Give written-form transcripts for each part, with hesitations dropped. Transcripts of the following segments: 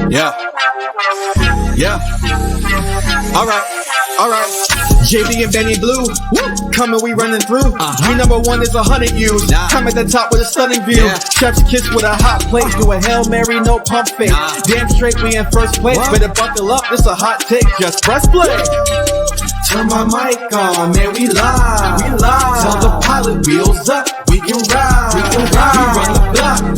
Yeah. Yeah. All right. JB and Benny Blue, woo, coming, we running through. We number one is 100 views. Come at the top with a stunning view. Chef's kiss with a hot plate. Do a Hail Mary, no pump fake. Damn straight, we in first place. Better buckle up, this a hot take. Just press play. Turn my mic on, man, we live. Tell the pilot, wheels up, we can ride. We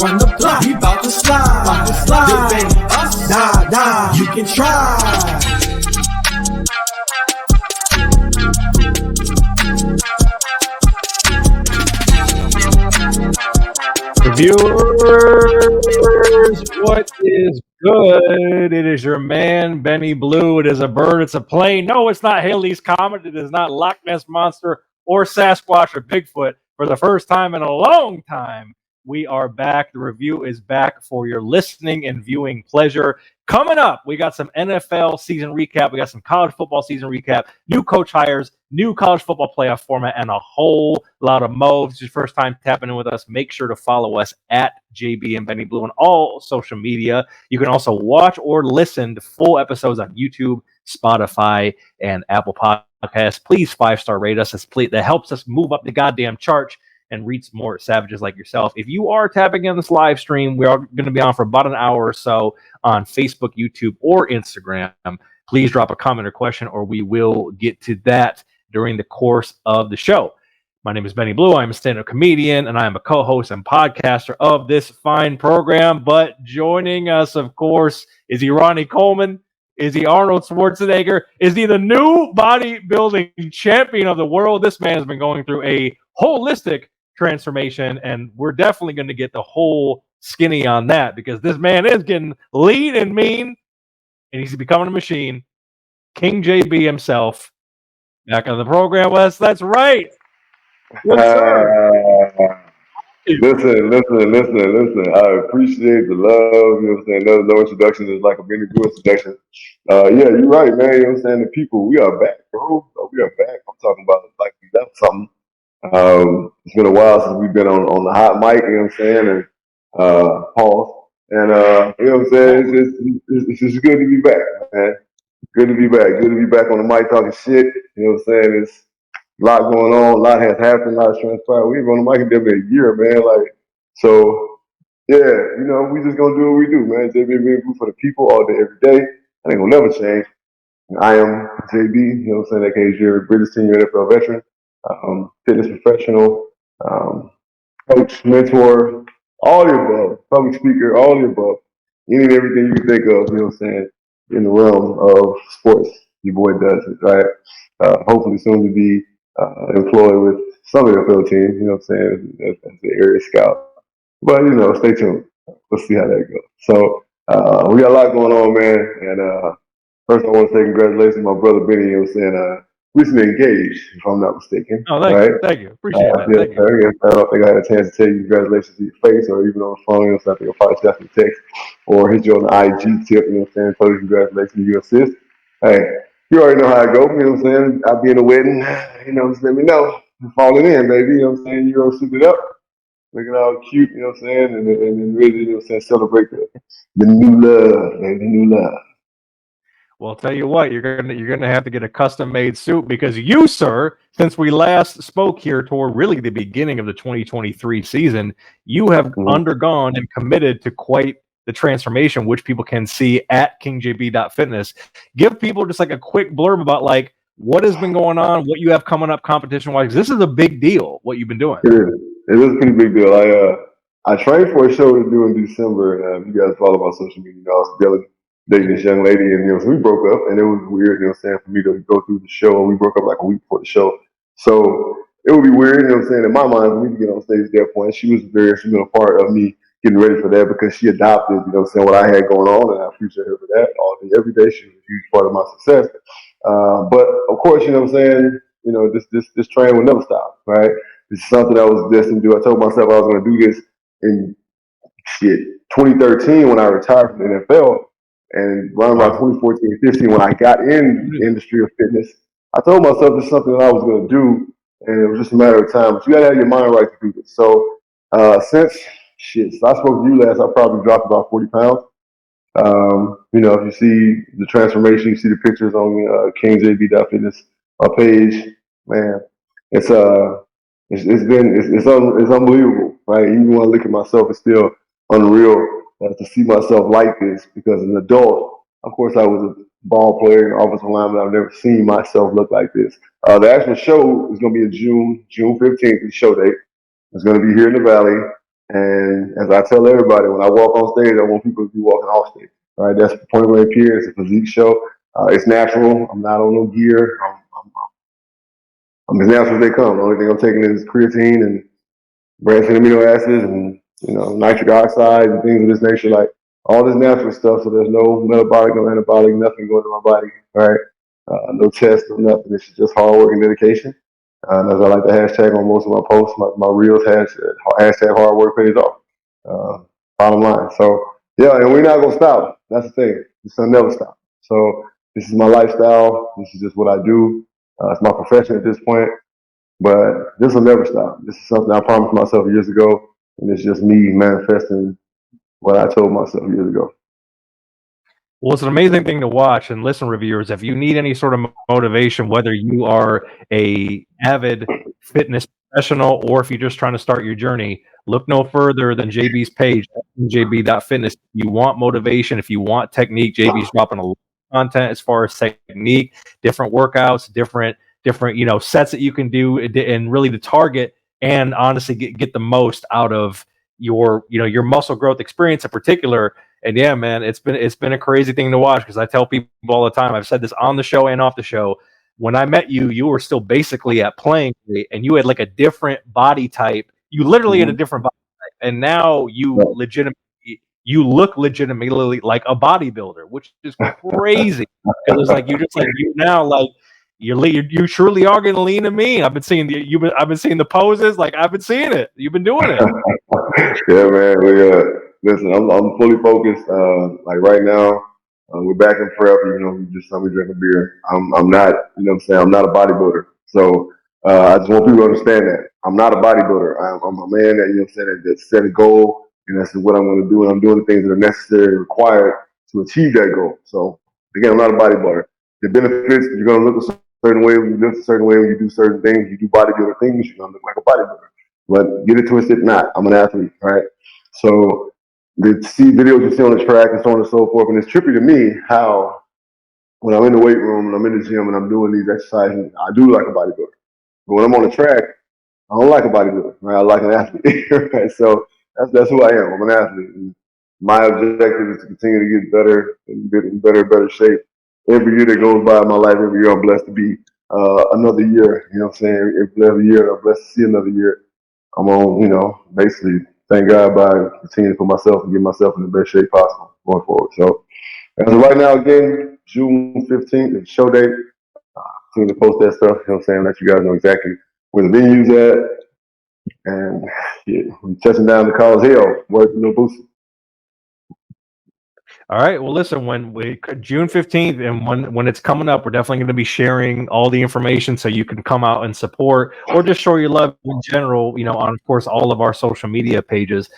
run the block, we bout to slide. Debate us, nah, you can try. Viewers, what is good? It is your man, Benny Blue. It is a bird, it's a plane. No, it's not Halley's Comet. It is not Loch Ness Monster or Sasquatch or Bigfoot. For the first time in a long time, we are back. The review is back for your listening and viewing pleasure. Coming up, we got some NFL season recap. We got some college football season recap, new coach hires, new college football playoff format, and a whole lot of mo. If it's your first time tapping in with us, make sure to follow us at JB and Benny Blue on all social media. You can also watch or listen to full episodes on YouTube, Spotify, and Apple Podcasts. Please 5-star rate us. That helps us move up the goddamn chart and reach more savages like yourself. If you are tapping in this live stream, we are going to be on for about an hour or so on Facebook, YouTube, or Instagram. Please drop a comment or question, or we will get to that during the course of the show. My name is Benny Blue. I'm a stand-up comedian, and I am a co-host and podcaster of this fine program. But joining us, of course, is he Ronnie Coleman? Is he Arnold Schwarzenegger? Is he the new bodybuilding champion of the world? This man has been going through a holistic transformation, and we're definitely going to get the whole skinny on that because this man is getting lean and mean, and he's becoming a machine. King JB himself back on the program, Wes. That's right. Yes, sir. Listen. I appreciate the love. You know what I'm saying? No introduction is like a Benny Blue introduction. Yeah, you're right, man. You know what I'm saying? The people, we are back, bro. We are back. I'm talking about it like we left something. It's been a while since we've been on the hot mic, you know what I'm saying? And pause. And you know what I'm saying? It's just good to be back, man. Good to be back. Good to be back on the mic talking shit. You know what I'm saying? It's a lot going on. A lot has happened. A lot has transpired. We've been on the mic in a year, man. So, yeah, you know, we just gonna do what we do, man. JB being good for the people all day, every day. I ain't gonna never change. I am JB, you know what I'm saying? AKA Jerry British senior NFL veteran, fitness professional, coach, mentor, all the above, public speaker, all the above. Any and everything you can think of, you know what I'm saying, in the realm of sports. Your boy does it, right? Hopefully soon to be employed with some NFL team, you know what I'm saying, as the area scout. But, you know, stay tuned. Let's see how that goes. So we got a lot going on, man. And first I want to say congratulations to my brother Benny, you know what I'm saying, recently engaged, if I'm not mistaken. Oh, thank you. Appreciate that. Yes, sir. Yes, I don't think I had a chance to tell you congratulations to your face or even on the phone. You know, so I think I'll probably send you a text or hit you on the IG tip, you know what I'm saying, tell you congratulations, you assist. Hey, you already know how it goes, you know what I'm saying? I'll be in a wedding, you know, just let me know. I'm falling in, baby, you know what I'm saying? You're going to suit it up, looking all cute, you know what I'm saying? And really, you know what I'm saying, celebrate the new love, man, the new love. Well, I'll tell you what, you're gonna have to get a custom-made suit because you, sir, since we last spoke here toward really the beginning of the 2023 season, you have undergone and committed to quite the transformation, which people can see at kingjb.fitness. Give people just like a quick blurb about like what has been going on, what you have coming up competition-wise. This is a big deal, what you've been doing. It is. It is a pretty big deal. I trained for a show to do in December, and you guys follow my social media. I was dating this young lady, and you know, so we broke up, and it was weird, you know what I'm saying, for me to go through the show, and we broke up like a week before the show. So it would be weird, you know what I'm saying, in my mind, for me to get on stage at that point. She was a very instrumental part of me getting ready for that because she adopted, you know what I'm saying, what I had going on, and I appreciate her for that all day, every day. She was a huge part of my success. But of course, you know what I'm saying, you know, this train will never stop, right? This is something I was destined to do. I told myself I was going to do this in 2013 when I retired from the NFL. And around about 2014, 15, when I got in the industry of fitness, I told myself this is something that I was going to do, and it was just a matter of time. But you got to have your mind right to do this. So since I spoke to you last, I probably dropped about 40 pounds. You know, if you see the transformation, you see the pictures on KingJB.fitness page, man, it's it's unbelievable, right? Even when I look at myself, it's still unreal to see myself like this because as an adult, of course, I was a ball player and offensive lineman. I've never seen myself look like this. The actual show is going to be in June 15th, the show date. It's going to be here in the Valley. And as I tell everybody, when I walk on stage, I want people to be walking off stage. All right, that's the point blank period. It's a physique show. It's natural. I'm not on no gear. I'm as natural as they come. The only thing I'm taking is creatine and branched amino acids and nitric oxide and things of this nature, like all this natural stuff. So there's no metabolic, no anabolic, nothing going to my body. All right, no test, no nothing. It's just hard work and dedication. And as I like the hashtag on most of my posts, my reels hashtag hard work pays off. Bottom line. So yeah, and we're not gonna stop. That's the thing. It's gonna never stop. So this is my lifestyle. This is just what I do. It's my profession at this point. But this will never stop. This is something I promised myself years ago, and it's just me manifesting what I told myself years ago. Well, it's an amazing thing to watch and listen, reviewers. If you need any sort of motivation, whether you are a avid fitness professional or if you're just trying to start your journey, look no further than JB's page, jb.fitness. If you want motivation, if you want technique, JB's dropping a lot of content as far as technique, different workouts, different sets that you can do, and really to target and honestly get the most out of your muscle growth experience in particular. And yeah, man, it's been a crazy thing to watch because I tell people all the time, I've said this on the show and off the show. When I met you, you were still basically at playing weight and you had like a different body type. You literally had a different body type. And now you look legitimately like a bodybuilder, which is crazy. Because it's like you now like you truly are getting lean to me. I've been seeing the poses, like I've been seeing it. You've been doing it. Yeah, man. Listen, I'm fully focused. Like right now, we're back in prep. We just saw me drink a beer. I'm not, I'm not a bodybuilder. So I just want people to understand that I'm not a bodybuilder. I'm a man that set a goal, and that's what I'm going to do. And I'm doing the things that are necessary and required to achieve that goal. So again, I'm not a bodybuilder. The benefits, you're going to look a certain way when you lift a certain way, when you do certain things, you do bodybuilder things, you're going to look like a bodybuilder. But get it twisted, not. I'm an athlete, right? So the videos you see on the track and so on and so forth, and it's trippy to me how when I'm in the weight room and I'm in the gym and I'm doing these exercises, I do like a bodybuilder. But when I'm on the track, I don't like a bodybuilder, right? I like an athlete, right? So that's who I am. I'm an athlete. And my objective is to continue to get better and get in better shape. Every year that goes by in my life, every year I'm blessed to be another year. You know what I'm saying? Every year I'm blessed to see another year. I'm on, basically, thank God by continuing to put myself and get myself in the best shape possible going forward. So, as of right now, again, June 15th, the show date. Continue to post that stuff, let you guys know exactly where the venue's at. And yeah, we're touching down the cause hell, working no boost. All right. Well, listen, June 15th and when it's coming up, we're definitely going to be sharing all the information so you can come out and support or just show your love in general, on, of course, all of our social media pages.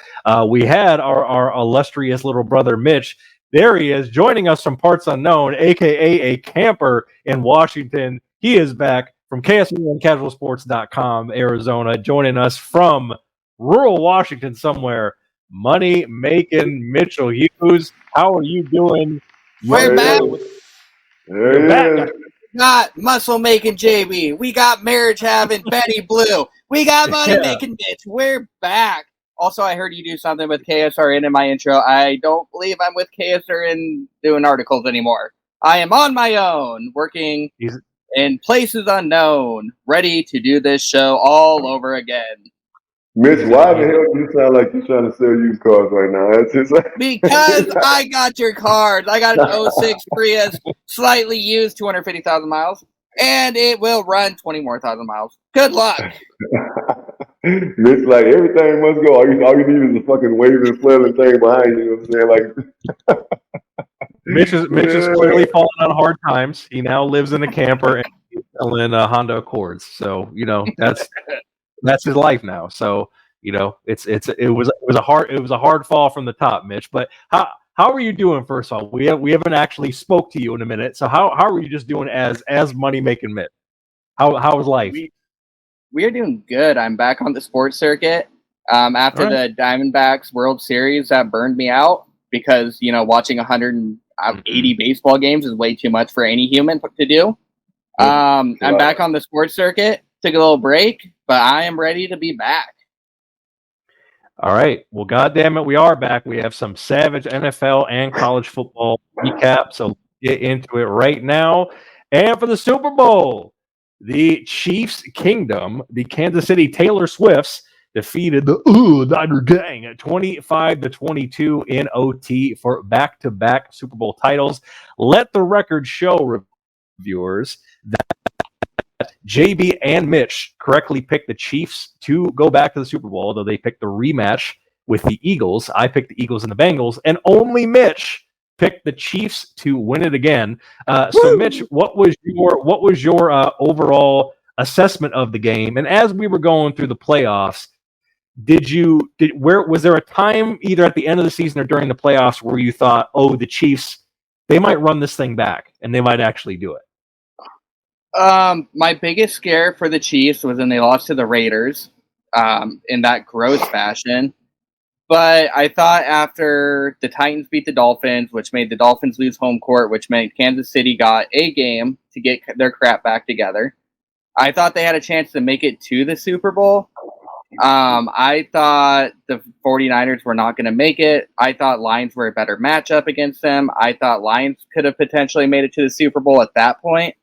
We had our illustrious little brother, Mitch. There he is joining us from Parts Unknown, a.k.a. a camper in Washington. He is back from KSU and casualsports.com, Arizona, joining us from rural Washington somewhere. Money making Mitchell Hughes. How are you doing? We're back. You're back. We got muscle making JB. We got marriage having Benny Blue. We got money making Mitch. We're back. Also, I heard you do something with KSRN in my intro. I don't believe I'm with KSRN doing articles anymore. I am on my own, working in places unknown, ready to do this show all over again. Mitch, why the hell do you sound like you're trying to sell used cars right now? That's just because I got your cars. I got an 06 Prius, slightly used, 250,000 miles, and it will run 20 more thousand miles. Good luck. Mitch, like everything must go. All you need is a fucking waving, flailing thing behind you. You know what I'm saying? Mitch is clearly falling on hard times. He now lives in a camper and he's selling Honda Accords. So that's his life now. So it was a hard fall from the top, Mitch. But how how are you doing? First of all, we haven't actually spoke to you in a minute. So how are you just doing as money making Mitt? How's life? We are doing good. I'm back on the sports circuit. After the Diamondbacks World Series that burned me out because watching 180 baseball games is way too much for any human to do. I'm back on the sports circuit. Took a little break, but I am ready to be back. All right. Well, goddamn it, we are back. We have some savage NFL and college football recap. So get into it right now. And for the Super Bowl, the Chiefs Kingdom, the Kansas City Taylor Swifts, defeated the Niner Gang at 25-22 in OT for back-to-back Super Bowl titles. Let the record show, reviewers, that JB and Mitch correctly picked the Chiefs to go back to the Super Bowl, although they picked the rematch with the Eagles. I picked the Eagles and the Bengals, and only Mitch picked the Chiefs to win it again. So, Mitch, what was your overall assessment of the game? And as we were going through the playoffs, was there a time either at the end of the season or during the playoffs where you thought, oh, the Chiefs, they might run this thing back and they might actually do it? My biggest scare for the Chiefs was when they lost to the Raiders, in that gross fashion. But I thought after the Titans beat the Dolphins, which made the Dolphins lose home court, which meant Kansas City got a game to get their crap back together, I thought they had a chance to make it to the Super Bowl. I thought the 49ers were not going to make it. I thought Lions were a better matchup against them. I thought Lions could have potentially made it to the Super Bowl at that point.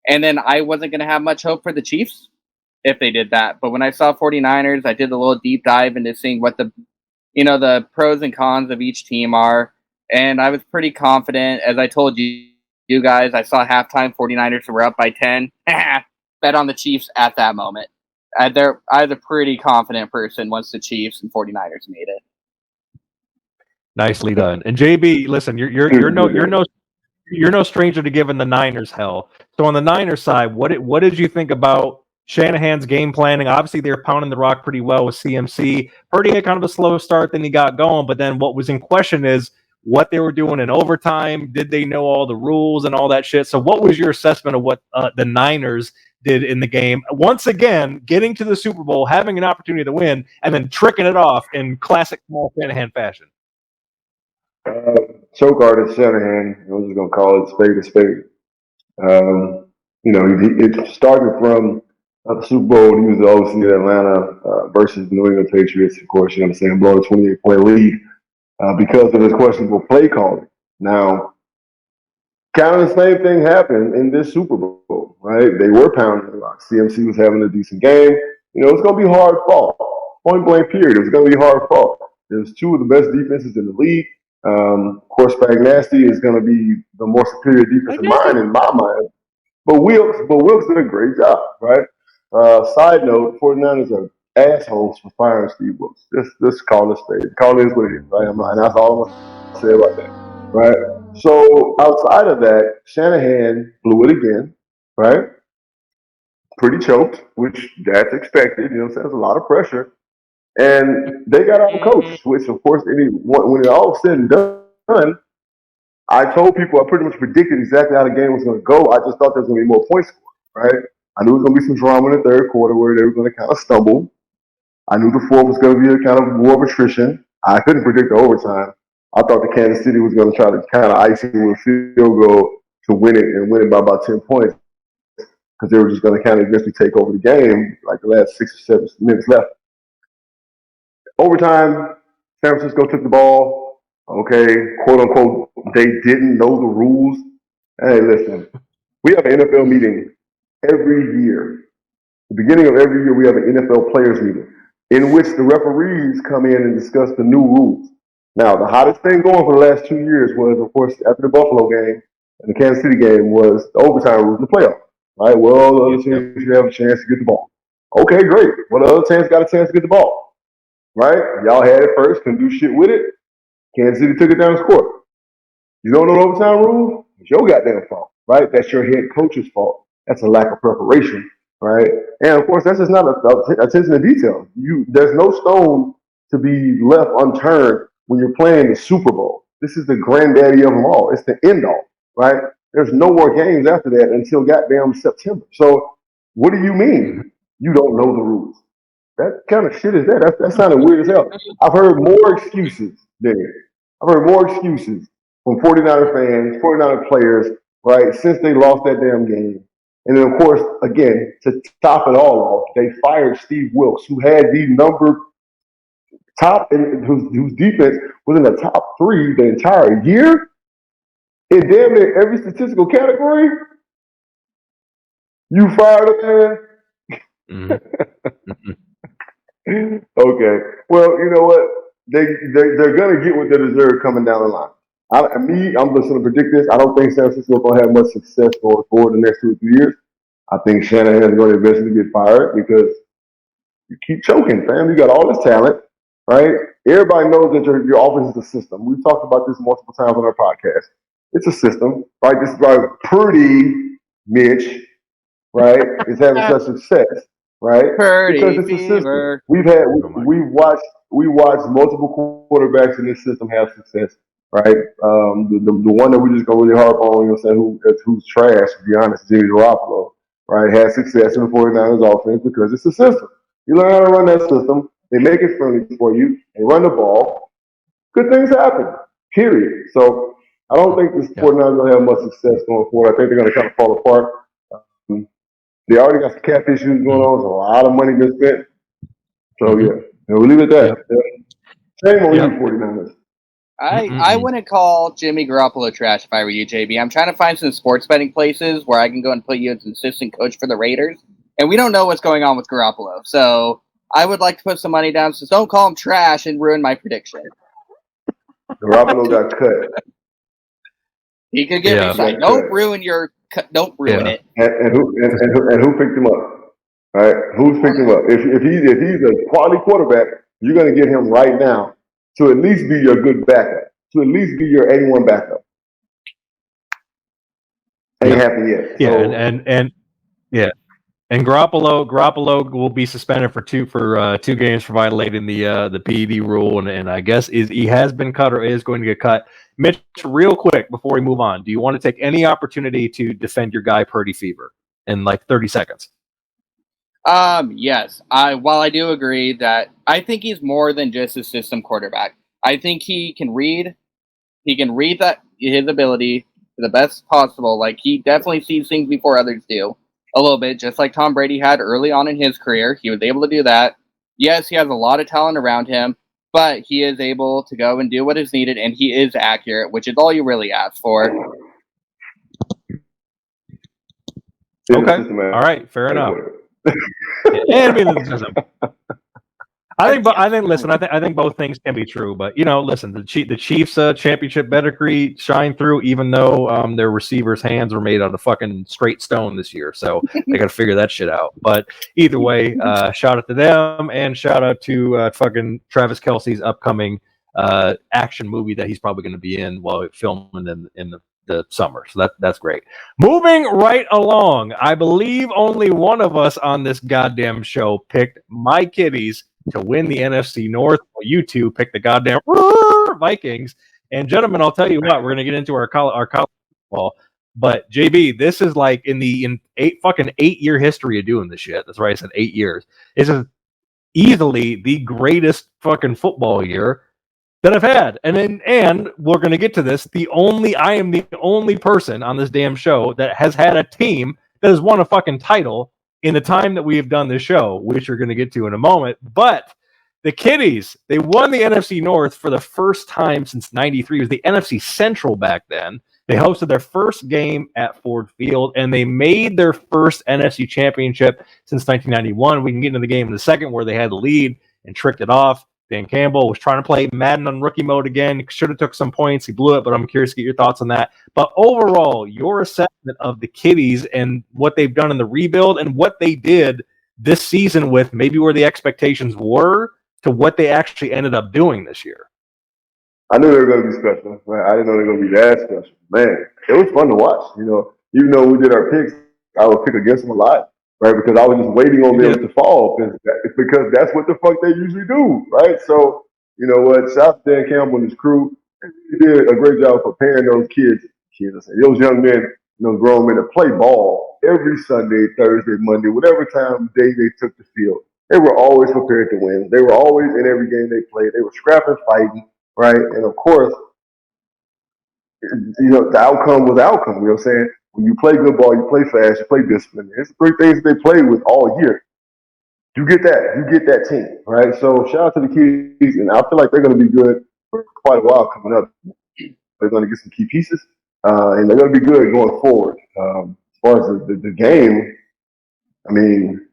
And then I wasn't going to have much hope for the Chiefs if they did that. But when I saw 49ers, I did a little deep dive into seeing what the pros and cons of each team are. And I was pretty confident. As I told you guys, I saw halftime 49ers were up by 10. Bet on the Chiefs at that moment. I was a pretty confident person once the Chiefs and 49ers made it. Nicely done. And JB, listen, you're no stranger to giving the Niners hell. So on the Niners side, what did you think about Shanahan's game planning? Obviously, they were pounding the rock pretty well with CMC. Purdy had kind of a slow start, then he got going. But then what was in question is what they were doing in overtime. Did they know all the rules and all that shit? So what was your assessment of what the Niners did in the game? Once again, getting to the Super Bowl, having an opportunity to win, and then tricking it off in classic Shanahan fashion. Choke artist Shanahan, I'm just gonna call it spade a spade. It started from the Super Bowl. He was the OC at Atlanta versus the New England Patriots. Of course, you understand, blowing a 28-point lead because of his questionable play calling. Now, kind of the same thing happened in this Super Bowl, right? They were pounding the rock. CMC was having a decent game. It's going to be hard fought. Point blank period. It's going to be hard fought. There's two of the best defenses in the league. Of course, Nasty is going to be the more superior defensive mind in my mind. But Wilkes did a great job, right? Side note, 49ers are assholes for firing Steve Wilkes. Just call it straight. Call it what it is, right? And that's all I'm going to say about that, right? So outside of that, Shanahan blew it again, right? Pretty choked, which that's expected. There's a lot of pressure. And they got out coached, which of course, when it all said and done, I told people I pretty much predicted exactly how the game was going to go. I just thought there was going to be more points scored, right? I knew there was going to be some drama in the third quarter where they were going to kind of stumble. I knew the fourth was going to be a kind of war of attrition. I couldn't predict the overtime. I thought the Kansas City was going to try to kind of ice it with a field goal to win it and win it by about 10 points because they were just going to kind of eventually take over the game like the last 6 or 7 minutes left. Overtime, San Francisco took the ball. Okay, quote unquote, they didn't know the rules. Hey, listen, we have an NFL meeting every year. The beginning of every year, we have an NFL players meeting in which the referees come in and discuss the new rules. Now, the hottest thing going for the last 2 years was, of course, after the Buffalo game and the Kansas City game was the overtime rules in the playoffs. Right? Well, the other team should have a chance to get the ball. Okay, great. Well, the other team's got a chance to get the ball. Right? Y'all had it first, couldn't do shit with it. Kansas City took it down the court. You don't know the overtime rules? It's your goddamn fault, right? That's your head coach's fault. That's a lack of preparation, right? And of course, that's just not attention to detail. There's no stone to be left unturned when you're playing the Super Bowl. This is the granddaddy of them all. It's the end all, right? There's no more games after that until goddamn September. So what do you mean you don't know the rules? That kind of shit is that. That sounded weird as hell. I've heard more excuses there. I've heard more excuses from 49er fans, 49er players, right, since they lost that damn game. And then, of course, again, to top it all off, they fired Steve Wilkes, who had the number top, and whose defense was in the top 3 the entire year in damn near every statistical category. You fired him, man. Okay. Well, you know what? They're gonna get what they deserve coming down the line. I'm just gonna predict this. I don't think San Francisco gonna have much success going forward the next 2 or 3 years. I think Shanahan is going to eventually get fired because you keep choking, fam. You got all this talent, right? Everybody knows that your offense is a system. We've talked about this multiple times on our podcast. It's a system, right? This is why Purdy, Mitch, right, is having such success, right? Because it's a system. We watched multiple quarterbacks in this system have success, right? The one that we just go really harp on, you know, who's trash, to be honest, Jimmy Garoppolo, right, had success in the 49ers offense because it's a system. You learn how to run that system. They make it friendly for you. They run the ball. Good things happen, period. So I don't think this 49ers going to have much success going forward. I think they're going to kind of fall apart. They already got some cap issues going on. There's a lot of money been spent. So, yeah, we'll leave it at that. Shame on you, 49ers. I wouldn't call Jimmy Garoppolo trash if I were you, JB. I'm trying to find some sports betting places where I can go and put you as an assistant coach for the Raiders. And we don't know what's going on with Garoppolo. So I would like to put some money down. So don't call him trash and ruin my prediction. Garoppolo got cut. He could get re-signed. Don't ruin it. And who picked him up? All right, who's picked him up? If he's a quality quarterback, you're going to get him right now to at least be your good backup, to at least be your 81 backup. Ain't happened yet. Yeah, so, and Garoppolo will be suspended for 2 games for violating the PED rule, and I guess he has been cut or is going to get cut. Mitch, real quick before we move on, do you want to take any opportunity to defend your guy Purdy Fever in like 30 seconds? Yes. While I do agree that I think he's more than just a system quarterback. I think he can read that his ability to the best possible. Like, he definitely sees things before others do. A little bit, just like Tom Brady had early on in his career. He was able to do that. Yes, he has a lot of talent around him, but he is able to go and do what is needed, and he is accurate, which is all you really ask for. Okay. All right. Fair enough. I think both things can be true, but listen, the Chiefs championship pedigree shine through, even though their receivers' hands were made out of fucking straight stone this year, so they got to figure that shit out. But either way, shout out to them, and shout out to fucking Travis Kelce's upcoming action movie that he's probably going to be in while filming in the summer. So that's great. Moving right along, I believe only one of us on this goddamn show picked my Kitties to win the NFC North. Well, you two picked the goddamn Vikings. And gentlemen, I'll tell you what, we're going to get into our college football. But JB, this is like in 8-year history of doing this shit. That's right, I said 8 years. This is easily the greatest fucking football year that I've had. And we're going to get to this. I am the only person on this damn show that has had a team that has won a fucking title in the time that we have done this show, which we're going to get to in a moment. But the Kitties, they won the NFC North for the first time since 93. It was the NFC Central back then. They hosted their first game at Ford Field, and they made their first NFC championship since 1991. We can get into the game in a second where they had the lead and tricked it off. Dan Campbell was trying to play Madden on rookie mode again. Should have took some points. He blew it, but I'm curious to get your thoughts on that. But overall, your assessment of the Kitties and what they've done in the rebuild and what they did this season with maybe where the expectations were to what they actually ended up doing this year. I knew they were going to be special. Man. I didn't know they were going to be that special. Man, it was fun to watch. Even though we did our picks, I would pick against them a lot. Right, because I was just waiting on them to fall, because that's what the fuck they usually do, right? So, you know what? Shout out to Dan Campbell and his crew. He did a great job preparing those those young men, grown men to play ball every Sunday, Thursday, Monday, whatever time of day they took the field. They were always prepared to win. They were always in every game they played. They were scrapping, fighting, right? And of course, the outcome was the outcome. You know what I'm saying? When you play good ball, you play fast, you play discipline. It's the three things they play with all year. You get that team, right? So shout out to the kids, and I feel like they're going to be good for quite a while coming up. They're going to get some key pieces, and they're going to be good going forward. As far as the game, I mean,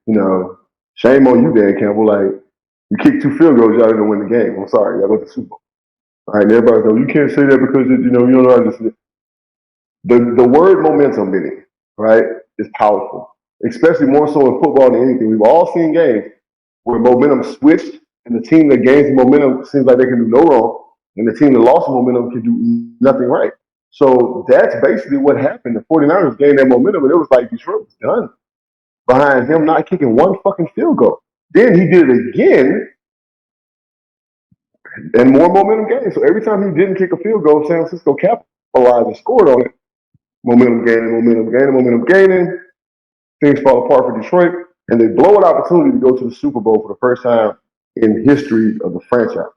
shame on you, Dan Campbell. Like, you kicked 2 field goals, y'all didn't win the game. I'm sorry, y'all went to the Super Bowl. All right, and everybody's going, you can't say that because you don't know how to. The word momentum in it, right, is powerful, especially more so in football than anything. We've all seen games where momentum switched, and the team that gains the momentum seems like they can do no wrong, and the team that lost the momentum can do nothing right. So that's basically what happened. The 49ers gained that momentum, and it was like Detroit was done behind him not kicking one fucking field goal. Then he did it again, and more momentum gained. So every time he didn't kick a field goal, San Francisco capitalized and scored on it. Momentum gaining. Things fall apart for Detroit, and they blow an opportunity to go to the Super Bowl for the first time in history of the franchise.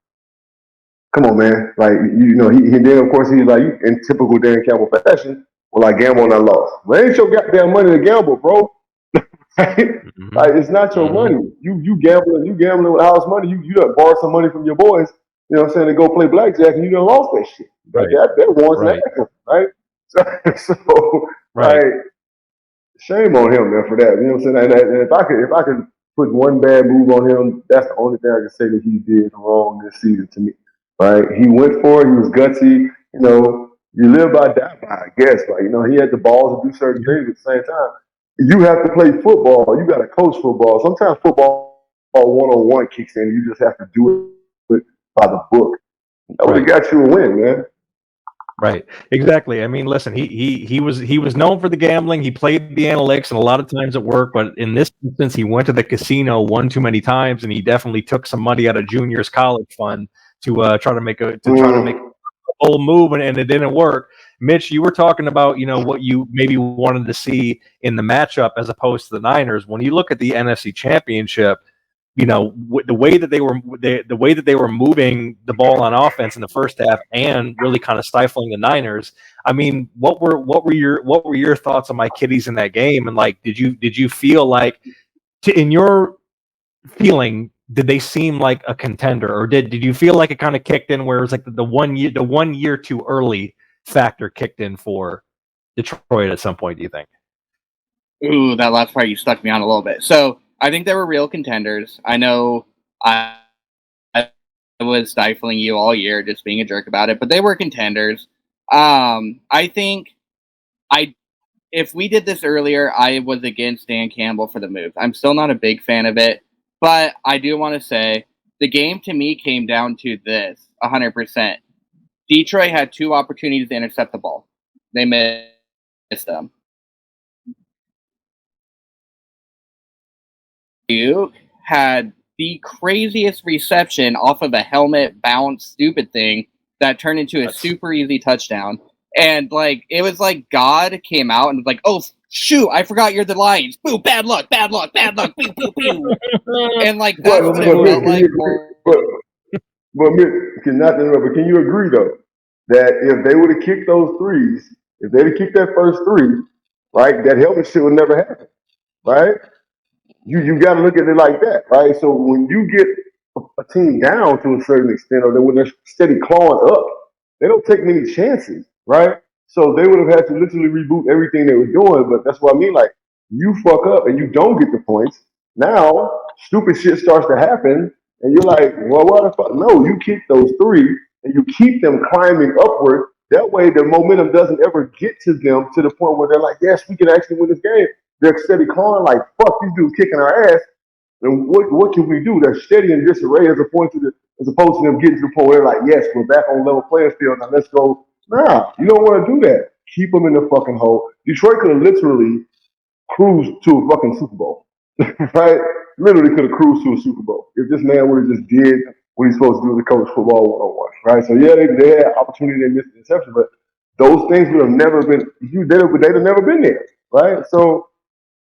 Come on, man. Like, he then, of course, he's like, in typical Dan Campbell fashion, well, I gamble and I lost. Well, it ain't your goddamn money to gamble, bro. Like, it's not your money. You gambling with house money. You done borrowed some money from your boys, you know what I'm saying, to go play blackjack, and you done lost that shit. Like, that warrants an action, right? So, like, shame on him, man, for that. You know what I'm saying? And if I could put one bad move on him, that's the only thing I can say that he did wrong this season to me. Right? He went for it. He was gutsy. You live by, die by, I guess. But he had the balls to do certain things at the same time. You have to play football. You got to coach football. Sometimes football 101 kicks in. You just have to do it by the book. That would have got you a win, man. Right. Exactly. I mean, listen, he was known for the gambling. He played the analytics, and a lot of times it worked. But in this instance, he went to the casino one too many times, and he definitely took some money out of Junior's college fund to try to make a bold move, and it didn't work. Mitch, you were talking about what you maybe wanted to see in the matchup as opposed to the Niners. When you look at the NFC Championship, the way that they were moving the ball on offense in the first half and really kind of stifling the Niners. I mean, what were your thoughts on my Kitties in that game? And like, did you feel like, in your feeling, did they seem like a contender, or did you feel like it kind of kicked in where it was like the 1 year too early factor kicked in for Detroit at some point? Do you think? Ooh, that last part you stuck me on a little bit. So I think they were real contenders. I know I was stifling you all year, just being a jerk about it, but they were contenders. I think if we did this earlier, I was against Dan Campbell for the move. I'm still not a big fan of it, but I do want to say the game to me came down to this 100%. Detroit had 2 opportunities to intercept the ball. They missed them. Duke had the craziest reception off of a helmet bounce stupid thing that turned into a super easy touchdown. And like, it was like God came out and was like, oh shoot, I forgot you're the Lions. Boo, bad luck, boo, boo, boo. And like, that's what it felt like. But Mitch, not to interrupt, but can you agree though that if they would have kicked those threes, if they'd have kicked that first 3, right, that helmet shit would never happen, right? You got to look at it like that, right? So when you get a team down to a certain extent, or when they're steady clawing up, they don't take many chances, right? So they would have had to literally reboot everything they were doing. But that's what I mean. Like, you fuck up and you don't get the points. Now, stupid shit starts to happen, and you're like, well, what the fuck? No, you keep those 3 and you keep them climbing upward. That way, the momentum doesn't ever get to them to the point where they're like, yes, we can actually win this game. They're steady calling like, fuck, these dudes kicking our ass. And what can we do? They're steady in disarray as opposed to them getting to the point where they're like, yes, we're back on level playing field. Now let's go. Nah, you don't want to do that. Keep them in the fucking hole. Detroit could have literally cruised to a fucking Super Bowl, right? Literally could have cruised to a Super Bowl if this man would have just did what he's supposed to do to coach football 101, right? So yeah, they had opportunity, they missed the interception, but those things would have never been. They'd have never been there, right? So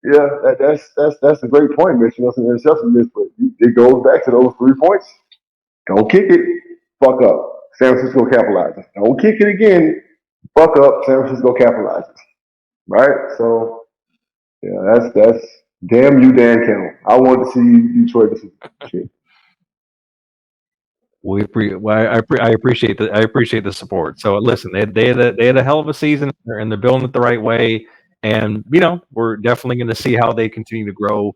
yeah, that's a great point, Mitch. You know, some interception miss, but it goes back to those 3 points. Don't kick it, fuck up. San Francisco capitalizes. Don't kick it again, fuck up. San Francisco capitalizes, right? So yeah, that's damn you, Dan Campbell. I wanted to see Detroit this shit. I appreciate the support. So listen, they had a hell of a season, and they're building it the right way. And we're definitely going to see how they continue to grow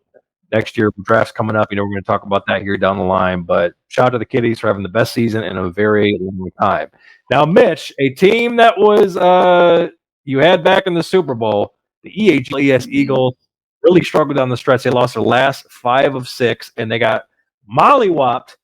next year. Draft's coming up. We're going to talk about that here down the line. But shout out to the Kitties for having the best season in a very long time. Now, Mitch, a team that was you had back in the Super Bowl, the EHLES Eagles really struggled down the stretch. They lost their last 5 of 6, and they got mollywopped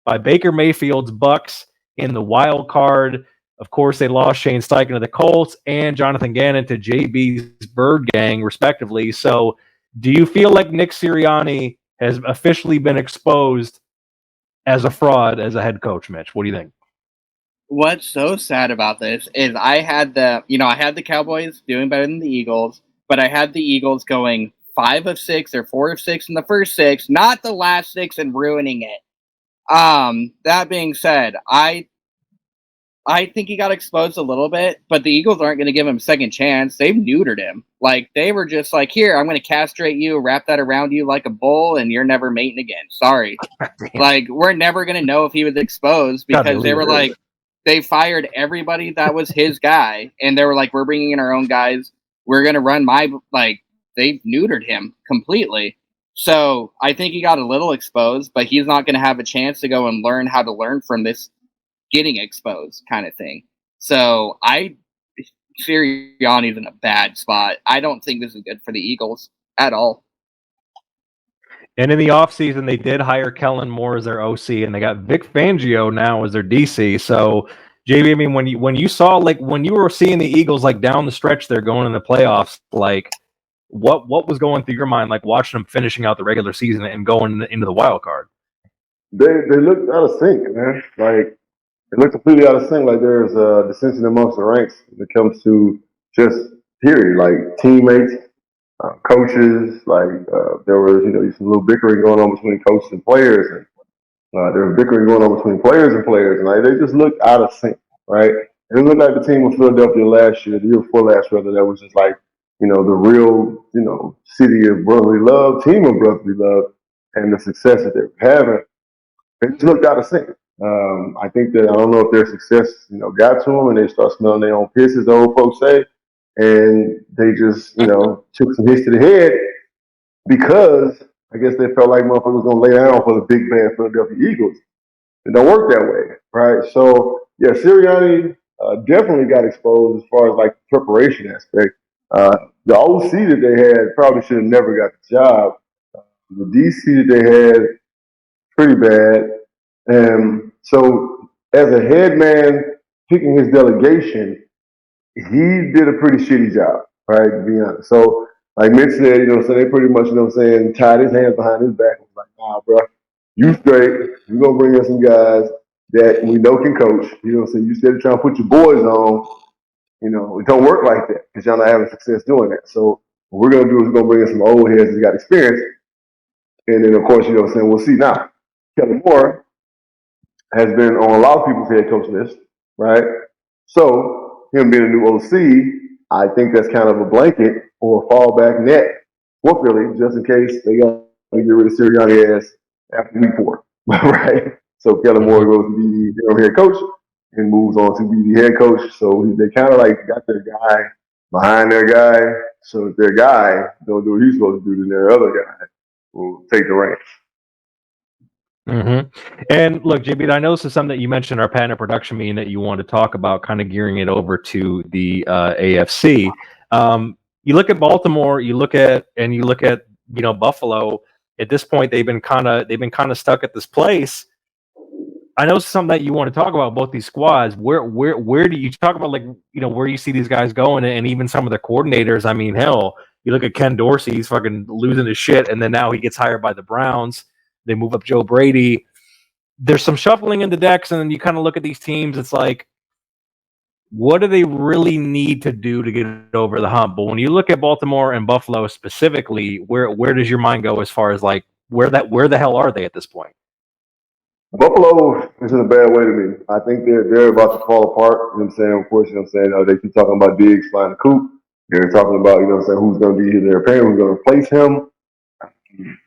by Baker Mayfield's Bucks in the wild card. Of course, they lost Shane Steichen to the Colts and Jonathan Gannon to JB's Bird Gang, respectively. So do you feel like Nick Sirianni has officially been exposed as a fraud as a head coach, Mitch? What do you think? What's so sad about this is I had the Cowboys doing better than the Eagles, but I had the Eagles going 5 of 6 or 4 of 6 in the first 6, not the last 6 and ruining it. That being said, I think he got exposed a little bit, but the Eagles aren't going to give him a second chance. They've neutered him. Like, they were just like, here, I'm going to castrate you, wrap that around you like a bull, and you're never mating again. Sorry. Like, we're never going to know if he was exposed because they were like, they fired everybody that was his guy, and they were like, we're bringing in our own guys. We're going to run they've neutered him completely. So I think he got a little exposed, but he's not going to have a chance to go and learn how to learn from this getting exposed kind of thing. So Sirianni's in a bad spot. I don't think this is good for the Eagles at all. And in the offseason, they did hire Kellen Moore as their OC, and they got Vic Fangio now as their DC. So, JB, I mean, when you saw, like, when you were seeing the Eagles, like, down the stretch, they're going in the playoffs, like, what was going through your mind, like, watching them finishing out the regular season and going into the wild card? They looked out of sync, man. Like, they look completely out of sync. Like, there's dissension amongst the ranks when it comes to just period, like teammates, coaches. Like, there was some little bickering going on between coaches and players, and there was bickering going on between players and players, and like, they just looked out of sync, right? It looked like the team of Philadelphia last year, the year before last, rather, that was just like the real city of brotherly love, team of brotherly love, and the success that they were having. They just looked out of sync. I think that I don't know if their success, got to them, and they start smelling their own piss, as the old folks say, and they just, took some hits to the head because I guess they felt like motherfuckers was gonna lay down for the big bad Philadelphia Eagles. It don't work that way, right? So yeah, Sirianni definitely got exposed as far as like the preparation aspect. The OC that they had probably should have never got the job. The DC that they had, pretty bad. And so as a head man picking his delegation, he did a pretty shitty job, right, to be honest. So like Mitch said, so they pretty much, tied his hands behind his back and was like, nah, bro, you straight. We're going to bring in some guys that we know can coach. You instead of trying to put your boys on, it don't work like that because y'all not having success doing that. So what we're going to do is we're going to bring in some old heads that got experience. And then, of course, we'll see now. Kellen Moore has been on a lot of people's head coach list, right? So him being a new OC, I think that's kind of a blanket or a fallback net for Philly, just in case they got to get rid of Sirianni ass after week 4, right? So Kellen Moore goes to be the head coach and moves on to be the head coach. So they kind of like got their guy behind their guy. So if their guy don't do what he's supposed to do, then their other guy will take the reins. Mm-hmm. And look, JB, I know this is something that you mentioned in our patent production meeting that you wanted to talk about, kind of gearing it over to the AFC. You look at Baltimore, you look at Buffalo. At this point, they've been kind of stuck at this place. I know it's something that you want to talk about, both these squads. Where do you talk about, like, where you see these guys going, and even some of the coordinators? I mean, hell, you look at Ken Dorsey, he's fucking losing his shit, and then now he gets hired by the Browns. They move up Joe Brady. there's some shuffling in the decks, and then you kind of look at these teams. It's like, what do they really need to do to get over the hump? But when you look at Baltimore and Buffalo specifically, where does your mind go as far as like where the hell are they at this point? Buffalo is in a bad way to me. I think they're about to fall apart. You know what I'm saying? Of course, you know what I'm saying? They keep talking about Diggs flying the coop. They're talking about, you know what I'm saying, who's going to be their parent, who's going to replace him.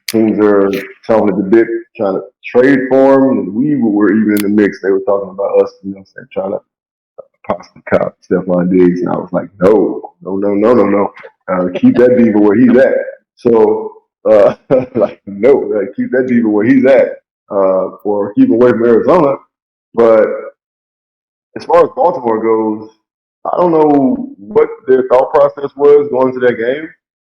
Teams are chomping at the bit, trying to trade for him, and we were even in the mix. They were talking about us, you know what I'm saying, trying to possibly cop Stephon Diggs, and I was like, no. Keep that diva where he's at. So, keep that diva where he's at, or keep away from Arizona. But as far as Baltimore goes, I don't know what their thought process was going to that game.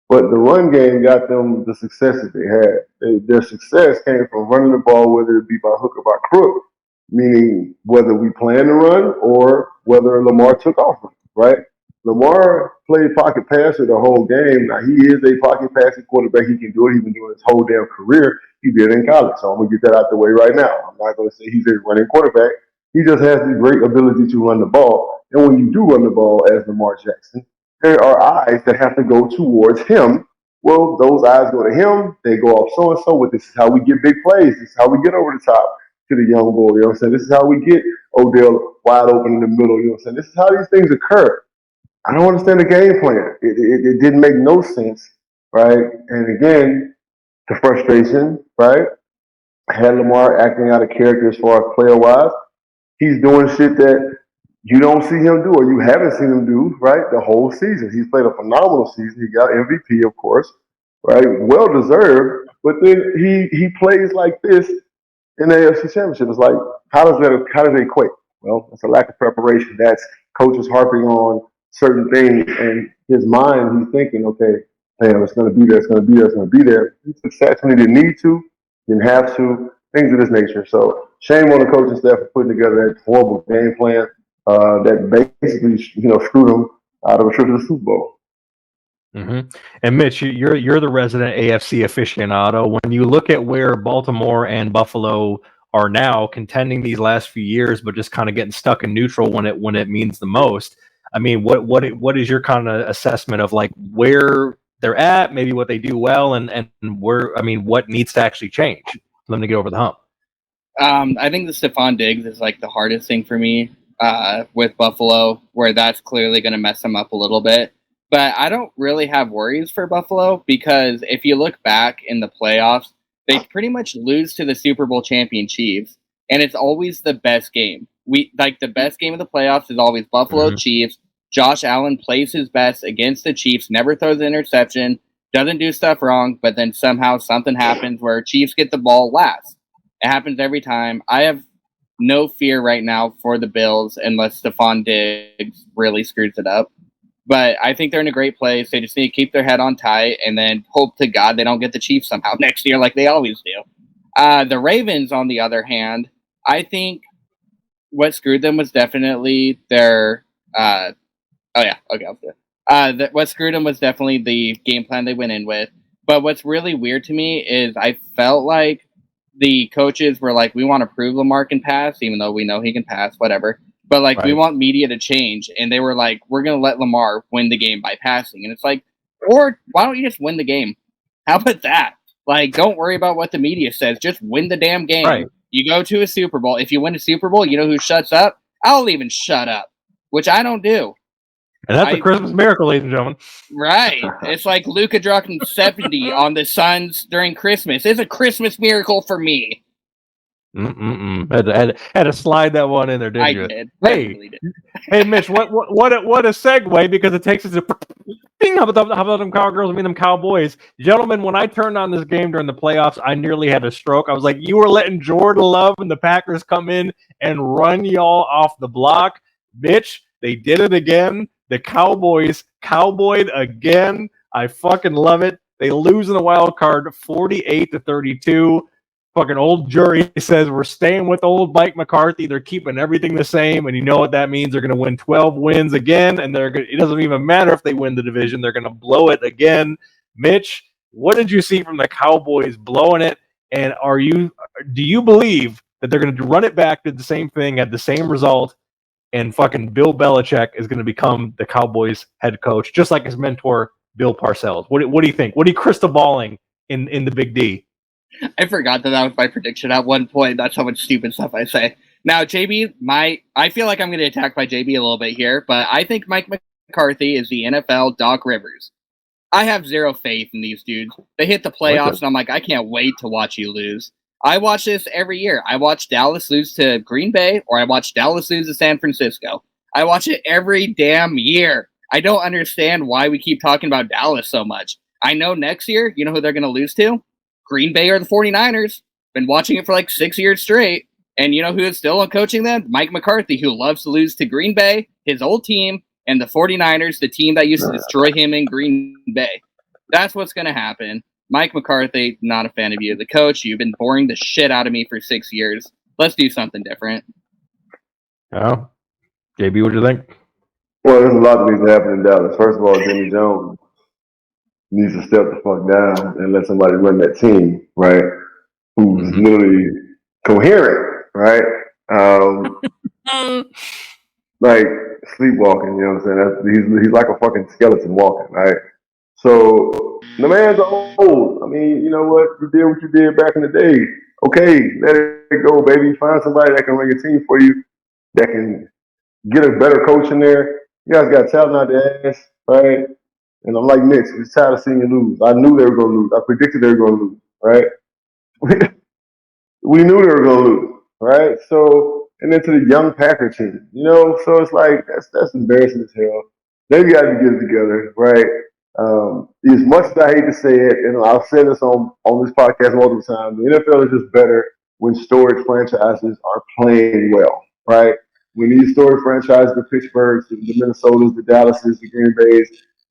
But the run game got them the success that they had. Their success came from running the ball, whether it be by hook or by crook, meaning whether we planned to run or whether Lamar took off, right? Lamar played pocket passer the whole game. Now, he is a pocket passing quarterback. He can do it. He's been doing his whole damn career. He did in college. So I'm going to get that out the way right now. I'm not going to say he's a running quarterback. He just has the great ability to run the ball. And when you do run the ball as Lamar Jackson, there are eyes that have to go towards him. Well, those eyes go to him. They go off so-and-so with this is how we get big plays. This is how we get over the top to the young boy. You know what I'm saying? This is how we get Odell wide open in the middle. You know what I'm saying? This is how these things occur. I don't understand the game plan. It didn't make no sense, right? And again, the frustration, right? I had Lamar acting out of character as far as player-wise. He's doing shit that you don't see him do, or you haven't seen him do, right, the whole season. He's played a phenomenal season. He got MVP, of course, right, well deserved. But then he plays like this in the AFC Championship. It's like, how does that equate? Well, it's a lack of preparation. That's coaches harping on certain things, and his mind, he's thinking, okay, damn, it's going to be there, it's going to be there, it's going to be there. He took sacks when he didn't need to, didn't have to, things of this nature. So shame on the coaching staff for putting together that horrible game plan. That basically, screwed them out of a trip to the Super Bowl. Mm-hmm. And Mitch, you're the resident AFC aficionado. When you look at where Baltimore and Buffalo are now contending these last few years, but just kind of getting stuck in neutral when it means the most. I mean, what is your kind of assessment of like where they're at, maybe what they do well, and where, I mean, what needs to actually change for them to get over the hump? I think the Stephon Diggs is like the hardest thing for me. With Buffalo, where that's clearly going to mess them up a little bit. But I don't really have worries for Buffalo because if you look back in the playoffs, they pretty much lose to the Super Bowl champion Chiefs, and it's always the best game. The best game of the playoffs is always Buffalo Chiefs. Josh Allen plays his best against the Chiefs, never throws an interception, doesn't do stuff wrong, but then somehow something happens where Chiefs get the ball last. It happens every time. I have no fear right now for the Bills unless Stephon Diggs really screws it up. But I think they're in a great place. They just need to keep their head on tight and then hope to God they don't get the Chiefs somehow next year like they always do. The Ravens, on the other hand, I think what screwed them was definitely their what screwed them was definitely the game plan they went in with. But what's really weird to me is I felt like the coaches were like, we want to prove Lamar can pass, even though we know he can pass, whatever. But, like, we want media to change. And they were like, we're going to let Lamar win the game by passing. And it's like, or why don't you just win the game? How about that? Like, don't worry about what the media says. Just win the damn game. Right. You go to a Super Bowl. If you win a Super Bowl, you know who shuts up? I'll even shut up, which I don't do. And that's a Christmas miracle, ladies and gentlemen. Right. It's like Luka dropping 70 on the Suns during Christmas. It's a Christmas miracle for me. Had to slide that one in there, didn't you? I did. Hey, Mitch, what a segue, because it takes us to how about them Cowgirls? I mean, them Cowboys. Gentlemen, when I turned on this game during the playoffs, I nearly had a stroke. I was like, you were letting Jordan Love and the Packers come in and run y'all off the block. Mitch, they did it again. The Cowboys cowboyed again. I fucking love it. They lose in the wild card 48-32. Fucking old jury says we're staying with old Mike McCarthy. They're keeping everything the same, and you know what that means. They're going to win 12 wins again, and it doesn't even matter if they win the division. They're going to blow it again. Mitch, what did you see from the Cowboys blowing it? And do you believe that they're going to run it back, do the same thing, have the same result, and fucking Bill Belichick is going to become the Cowboys head coach, just like his mentor, Bill Parcells. What do you think? What are you crystal balling in the Big D? I forgot that was my prediction at one point. That's how much stupid stuff I say. Now, JB, I feel like I'm going to attack by JB a little bit here, but I think Mike McCarthy is the NFL Doc Rivers. I have zero faith in these dudes. They hit the playoffs, and I'm like, I can't wait to watch you lose. I watch this every year. I watch Dallas lose to Green Bay, or I watch Dallas lose to San Francisco. I watch it every damn year. I don't understand why we keep talking about Dallas so much. I know next year, you know who they're going to lose to? Green Bay or the 49ers. Been watching it for like 6 years straight. And you know who is still coaching them? Mike McCarthy, who loves to lose to Green Bay, his old team, and the 49ers, the team that used to destroy him in Green Bay. That's what's going to happen. Mike McCarthy, not a fan of you. The coach, you've been boring the shit out of me for 6 years. Let's do something different. Oh, JB, what do you think? Well, there's a lot that needs to happen in Dallas. First of all, Jimmy Jones needs to step the fuck down and let somebody run that team, right? Who's literally coherent, right? Like sleepwalking, you know what I'm saying? He's like a fucking skeleton walking, right? So the man's old. I mean, you know what? You did what you did back in the day. Okay, let it go, baby. Find somebody that can run your team for you, that can get a better coach in there. You guys got talent out the ass, right? And I'm like Mitch, I'm tired of seeing you lose. I knew they were going to lose. I predicted they were going to lose, right? We knew they were going to lose, right? So, and then to the young Packer team, you know, so it's like, that's embarrassing as hell. They got to get it together, right? As much as I hate to say it, and I've said this on this podcast multiple times, the NFL is just better when storied franchises are playing well, right? When these storied franchises, the Pittsburghs, the Minnesotas, the Dallases, the Green Bays,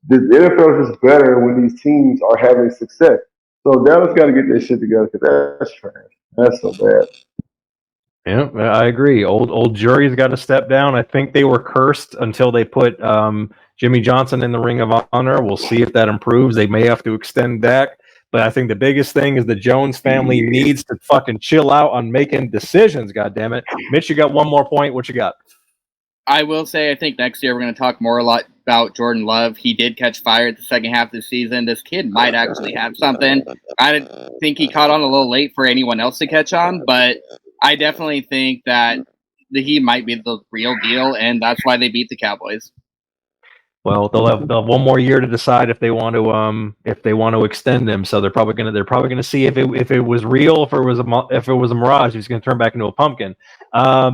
the NFL is just better when these teams are having success. So Dallas got to get their shit together because that's trash. That's so bad. Yeah, I agree. Old Jury's got to step down. I think they were cursed until they put Jimmy Johnson in the Ring of Honor. We'll see if that improves. They may have to extend Dak. But I think the biggest thing is the Jones family needs to fucking chill out on making decisions, goddammit. Mitch, you got one more point. What you got? I will say, I think next year we're going to talk more a lot about Jordan Love. He did catch fire at the second half of the season. This kid might actually have something. I think he caught on a little late for anyone else to catch on, but I definitely think that he might be the real deal, and that's why they beat the Cowboys. Well, they'll have one more year to decide if they want to extend him. So they're probably gonna see if it was real, if it was a mirage. He's gonna turn back into a pumpkin.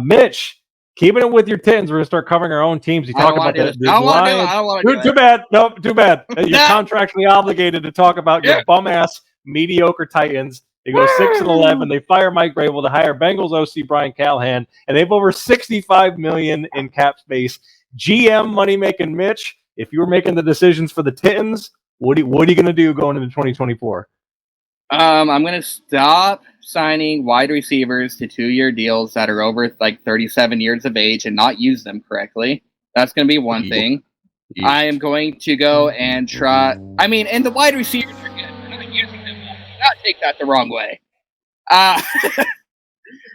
Mitch, keeping it with your Titans, we're gonna start covering our own teams. You talk about the Lions. I don't want to do it. Too bad. No, too bad. You're contractually obligated to talk about your bum ass mediocre Titans. They go 6-11. They fire Mike Vrabel to hire Bengals OC Brian Callahan, and they have over $65 million in cap space. GM money making Mitch, if you were making the decisions for the Titans, what are you going to do going into 2024? I'm going to stop signing wide receivers to 2-year deals that are over like 37 years of age and not use them correctly. That's going to be one thing. I am going to go and try. I mean, and the wide receivers are good. We're not using them. Do not take that the wrong way.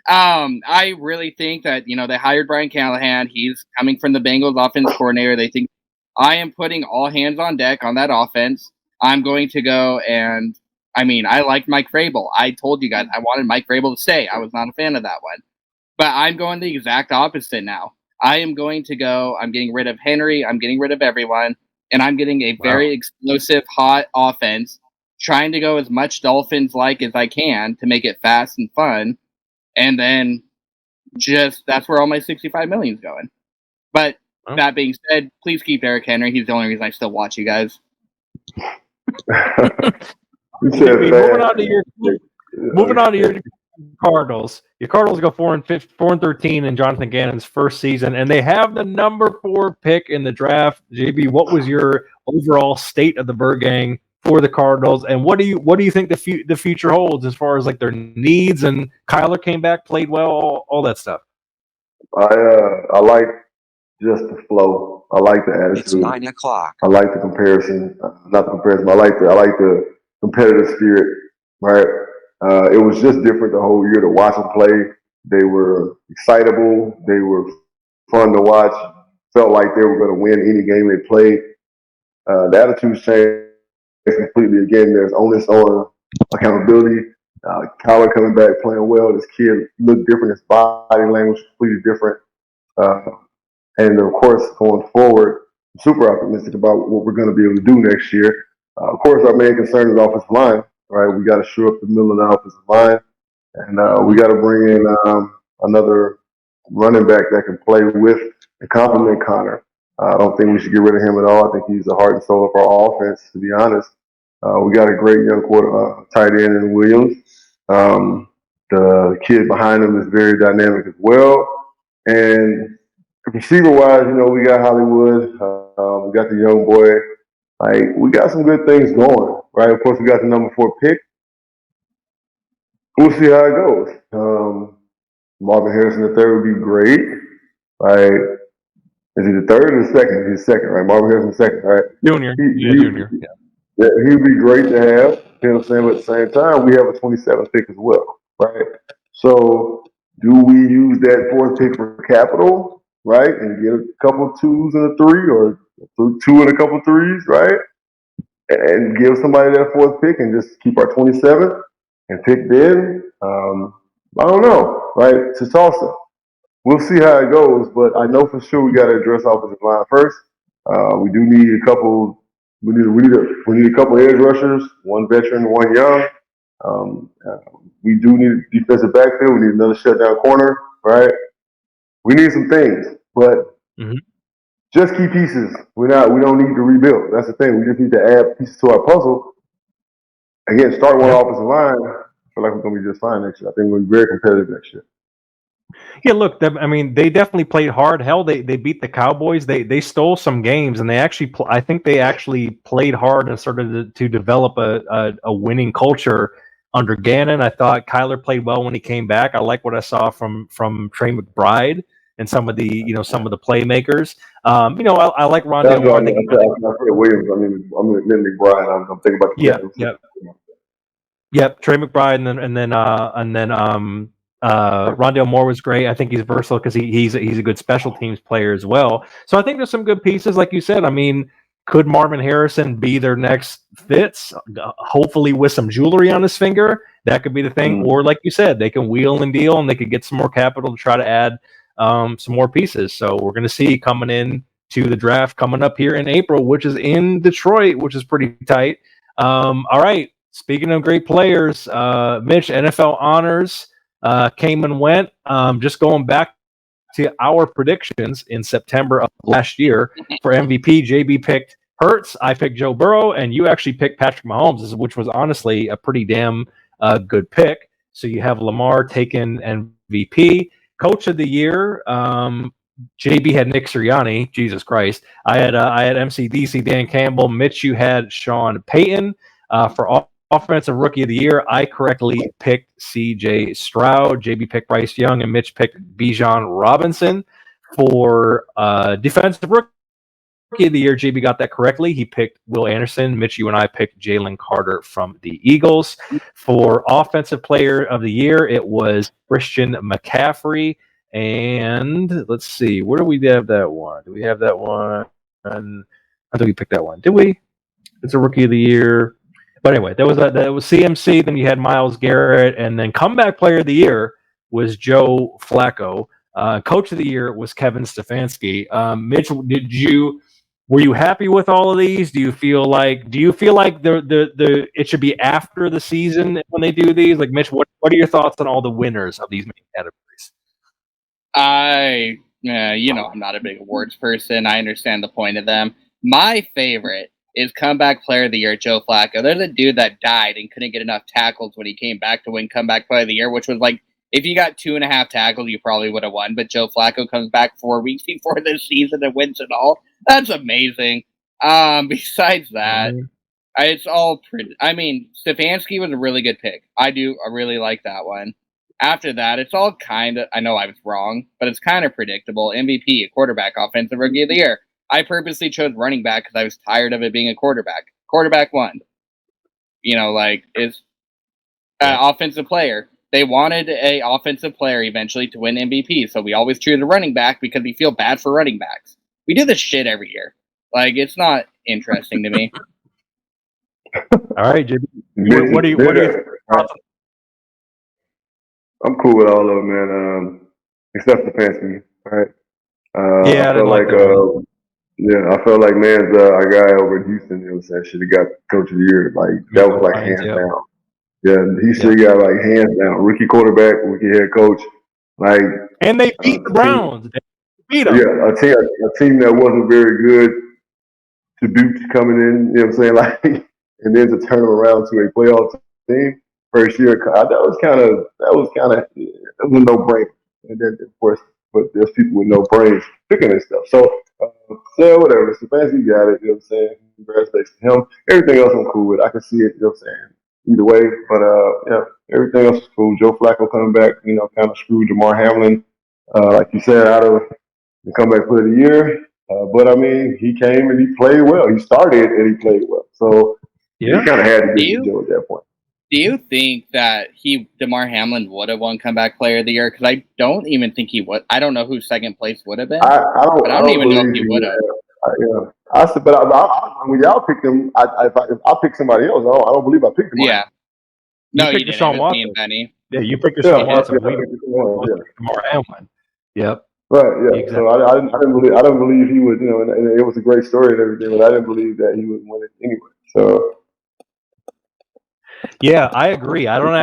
I really think that, they hired Brian Callahan. He's coming from the Bengals offense coordinator. They think I am putting all hands on deck on that offense. I'm going to go and, I liked Mike Vrabel. I told you guys I wanted Mike Vrabel to stay. I was not a fan of that one. But I'm going the exact opposite now. I am going to go, I'm getting rid of Henry. I'm getting rid of everyone. And I'm getting a very explosive, hot offense, trying to go as much Dolphins-like as I can to make it fast and fun. And then that's where all my $65 million is going. But that being said, please keep Derrick Henry. He's the only reason I still watch you guys. Moving on to your Cardinals. Your Cardinals go 4-13 in Jonathan Gannon's first season, and they have the number 4 pick in the draft. JB, what was your overall state of the Bird Gang for the Cardinals, and what do you think the future holds as far as like their needs? And Kyler came back, played well, all that stuff. I like just the flow. I like the attitude. It's 9 o'clock. I like the comparison. Not the comparison. But I like the competitive spirit. Right. It was just different the whole year to watch him play. They were excitable. They were fun to watch. Felt like they were going to win any game they played. The attitude's changed completely. Again, there's onus on accountability. Kyler coming back playing well. This kid looked different. His body language completely different. Uh, and of course, going forward, I'm super optimistic about what we're going to be able to do next year. Of course, our main concern is offensive line. Right, we got to shore up the middle of the offensive line, and we got to bring in another running back that can play with and complement Connor. I don't think we should get rid of him at all. I think he's the heart and soul of our offense, to be honest. We got a great young tight end in Williams. The kid behind him is very dynamic as well. And receiver-wise, we got Hollywood. We got the young boy. Like, we got some good things going, right? Of course, we got the number 4 pick. We'll see how it goes. Marvin Harrison III would be great. Like, is he the third or the second? He's second, right? Marvin Harrison second, right? Junior. Junior. Yeah, he'd be great to have. You know what I'm saying? But at the same time, we have a 27th pick as well, right? So do we use that 4th pick for capital, right? And get a couple 2s and a 3, or 2 and a couple 3s, right? And give somebody that 4th pick and just keep our 27th and pick then. I don't know, right? It's a toss-up. We'll see how it goes, but I know for sure we got to address offensive line first. We do need a couple. We need a couple edge rushers, one veteran, one young. We do need a defensive backfield. We need another shutdown corner, right? We need some things, but just key pieces. We don't need to rebuild. That's the thing. We just need to add pieces to our puzzle. Again, start one offensive line. I feel like we're going to be just fine next year. I think we're very competitive next year. Yeah, look, they definitely played hard. Hell, they beat the Cowboys. They stole some games, and they actually, I think they actually played hard and started to develop a winning culture under Gannon. I thought Kyler played well when he came back. I like what I saw from Trey McBride and some of the playmakers. I like Rondale Moore. I said Williams. I'm McBride. I'm thinking about the Yep, Trey McBride, and then Rondale Moore was great. I think he's versatile because he's a good special teams player as well. So I think there's some good pieces, like you said. I mean, could Marvin Harrison be their next Fitz? Hopefully, with some jewelry on his finger, that could be the thing. Or like you said, they can wheel and deal, and they could get some more capital to try to add some more pieces. So we're going to see coming in to the draft coming up here in April, which is in Detroit, which is pretty tight. All right. Speaking of great players, Mitch, NFL honors came and went. Just going back to our predictions in September of last year for MVP, JB picked Hurts, I picked Joe Burrow, and you actually picked Patrick Mahomes, which was honestly a pretty damn good pick. So you have Lamar taking MVP. Coach of the year, JB had Nick Sirianni. Jesus Christ. I had MCDC Dan Campbell. Mitch, you had Sean Payton. For Offensive Rookie of the Year, I correctly picked C.J. Stroud. JB picked Bryce Young, and Mitch picked Bijan Robinson. For Defensive Rookie of the Year, JB got that correctly. He picked Will Anderson. Mitch, you and I picked Jalen Carter from the Eagles. For Offensive Player of the Year, it was Christian McCaffrey. And let's see, where do we have that one? Do we have that one? And I think we picked that one. Did we? It's a Rookie of the Year. But anyway, that was CMC. Then you had Myles Garrett, and then Comeback Player of the Year was Joe Flacco. Coach of the Year was Kevin Stefanski. Mitch, were you happy with all of these? Do you feel like the it should be after the season when they do these? Like, Mitch, what are your thoughts on all the winners of these main categories? I'm not a big awards person. I understand the point of them. My favorite is Comeback Player of the Year, Joe Flacco. There's a dude that died and couldn't get enough tackles when he came back to win Comeback Player of the Year, which was like, if you got 2.5 tackles, you probably would have won. But Joe Flacco comes back 4 weeks before this season and wins it all. That's amazing. Besides that, it's all pretty. I mean, Stefanski was a really good pick. I really like that one. After that, it's all kind of, I know I was wrong, but it's kind of predictable. MVP, a quarterback, Offensive Rookie of the Year. I purposely chose running back because I was tired of it being a quarterback. Quarterback won. Offensive player. They wanted a offensive player eventually to win MVP, so we always choose a running back because we feel bad for running backs. We do this shit every year. Like, it's not interesting to me. All right, JB. What do you I'm cool with all of them, man. Except the Fancy, right? Yeah, I didn't like that one. Yeah, I felt like man's our guy over in Houston, you know what I'm saying, should have got Coach of the Year. Like that was like hands down. Yeah, he should have got like hands down. Rookie quarterback, rookie head coach. Like, and they beat the Browns. They beat them. Yeah, a team that wasn't very good to boot coming in, you know what I'm saying? Like, and then to turn them around to a playoff team first year, that was kind of it was a no brainer. And then of course, but there's people with no brains picking this stuff. So, whatever. Stefanski got it. You know what I'm saying? Congratulations to him. Everything else I'm cool with. I can see it. You know what I'm saying? Either way, but yeah, everything else is cool. Joe Flacco coming back, you know, kind of screwed Damar Hamlin, like you said, out of the comeback player of the year. But I mean, he came and he played well. He started and he played well. So he kind of had to get Joe at that point. Do you think that Damar Hamlin would have won comeback player of the year? Because I don't even think he would. I don't know who second place would have been. I don't even know if he would have. Yeah. I said, but when y'all picked him, if I pick somebody else, I don't believe I picked him. Yeah. No, you picked Deshaun Watson. Me and Benny. Yeah, you picked Deshaun Watson. We picked Damar Hamlin. Yep. Right. Yeah. Exactly. So I didn't believe he would. You know, and it was a great story and everything, but I didn't believe that he would win it anyway. So. Yeah, I agree. I don't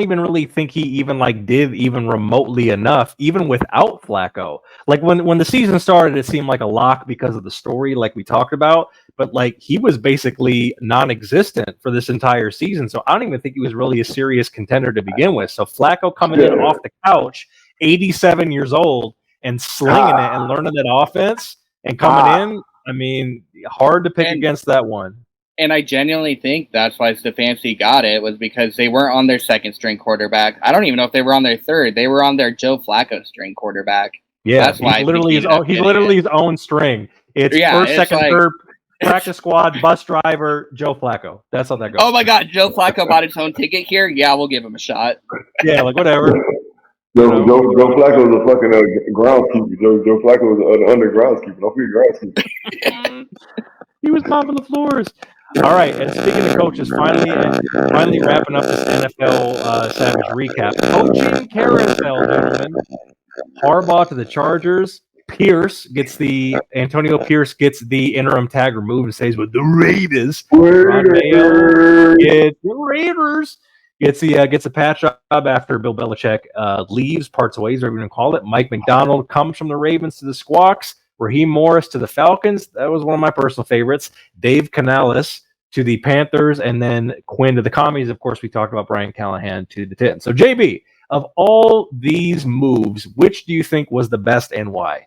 even really think he even did even remotely enough, even without Flacco. Like when the season started, it seemed like a lock because of the story, like we talked about. But like he was basically non-existent for this entire season, so I don't even think he was really a serious contender to begin with. So Flacco coming in off the couch, 87 years old, and slinging it and learning that offense and coming in, I mean, hard to pick against that one. And I genuinely think that's why Stefanski got it, was because they weren't on their second string quarterback. I don't even know if they were on their third. They were on their Joe Flacco string quarterback. Yeah, that's why he's literally his own string. It's first, second, third, practice squad, bus driver, Joe Flacco. That's how that goes. Oh my God, Joe Flacco bought his own ticket here? Yeah, we'll give him a shot. Yeah, like whatever. Joe Flacco was a fucking groundskeeper. Joe Flacco was an undergroundskeeper. Don't be a groundskeeper. He was mopping the floors. All right, and speaking of coaches, finally wrapping up this NFL Savage recap. Coaching carousel, gentlemen. Harbaugh to the Chargers. Antonio Pierce gets the interim tag removed and stays with the Raiders. Raiders. Gets a patch job after Bill Belichick leaves, parts ways, whatever you want to call it. Mike McDonald comes from the Ravens to the Squawks. Raheem Morris to the Falcons. That was one of my personal favorites. Dave Canales to the Panthers, and then Quinn to the Commies. Of course, we talked about Brian Callahan to the Titans. So, JB, of all these moves, which do you think was the best and why?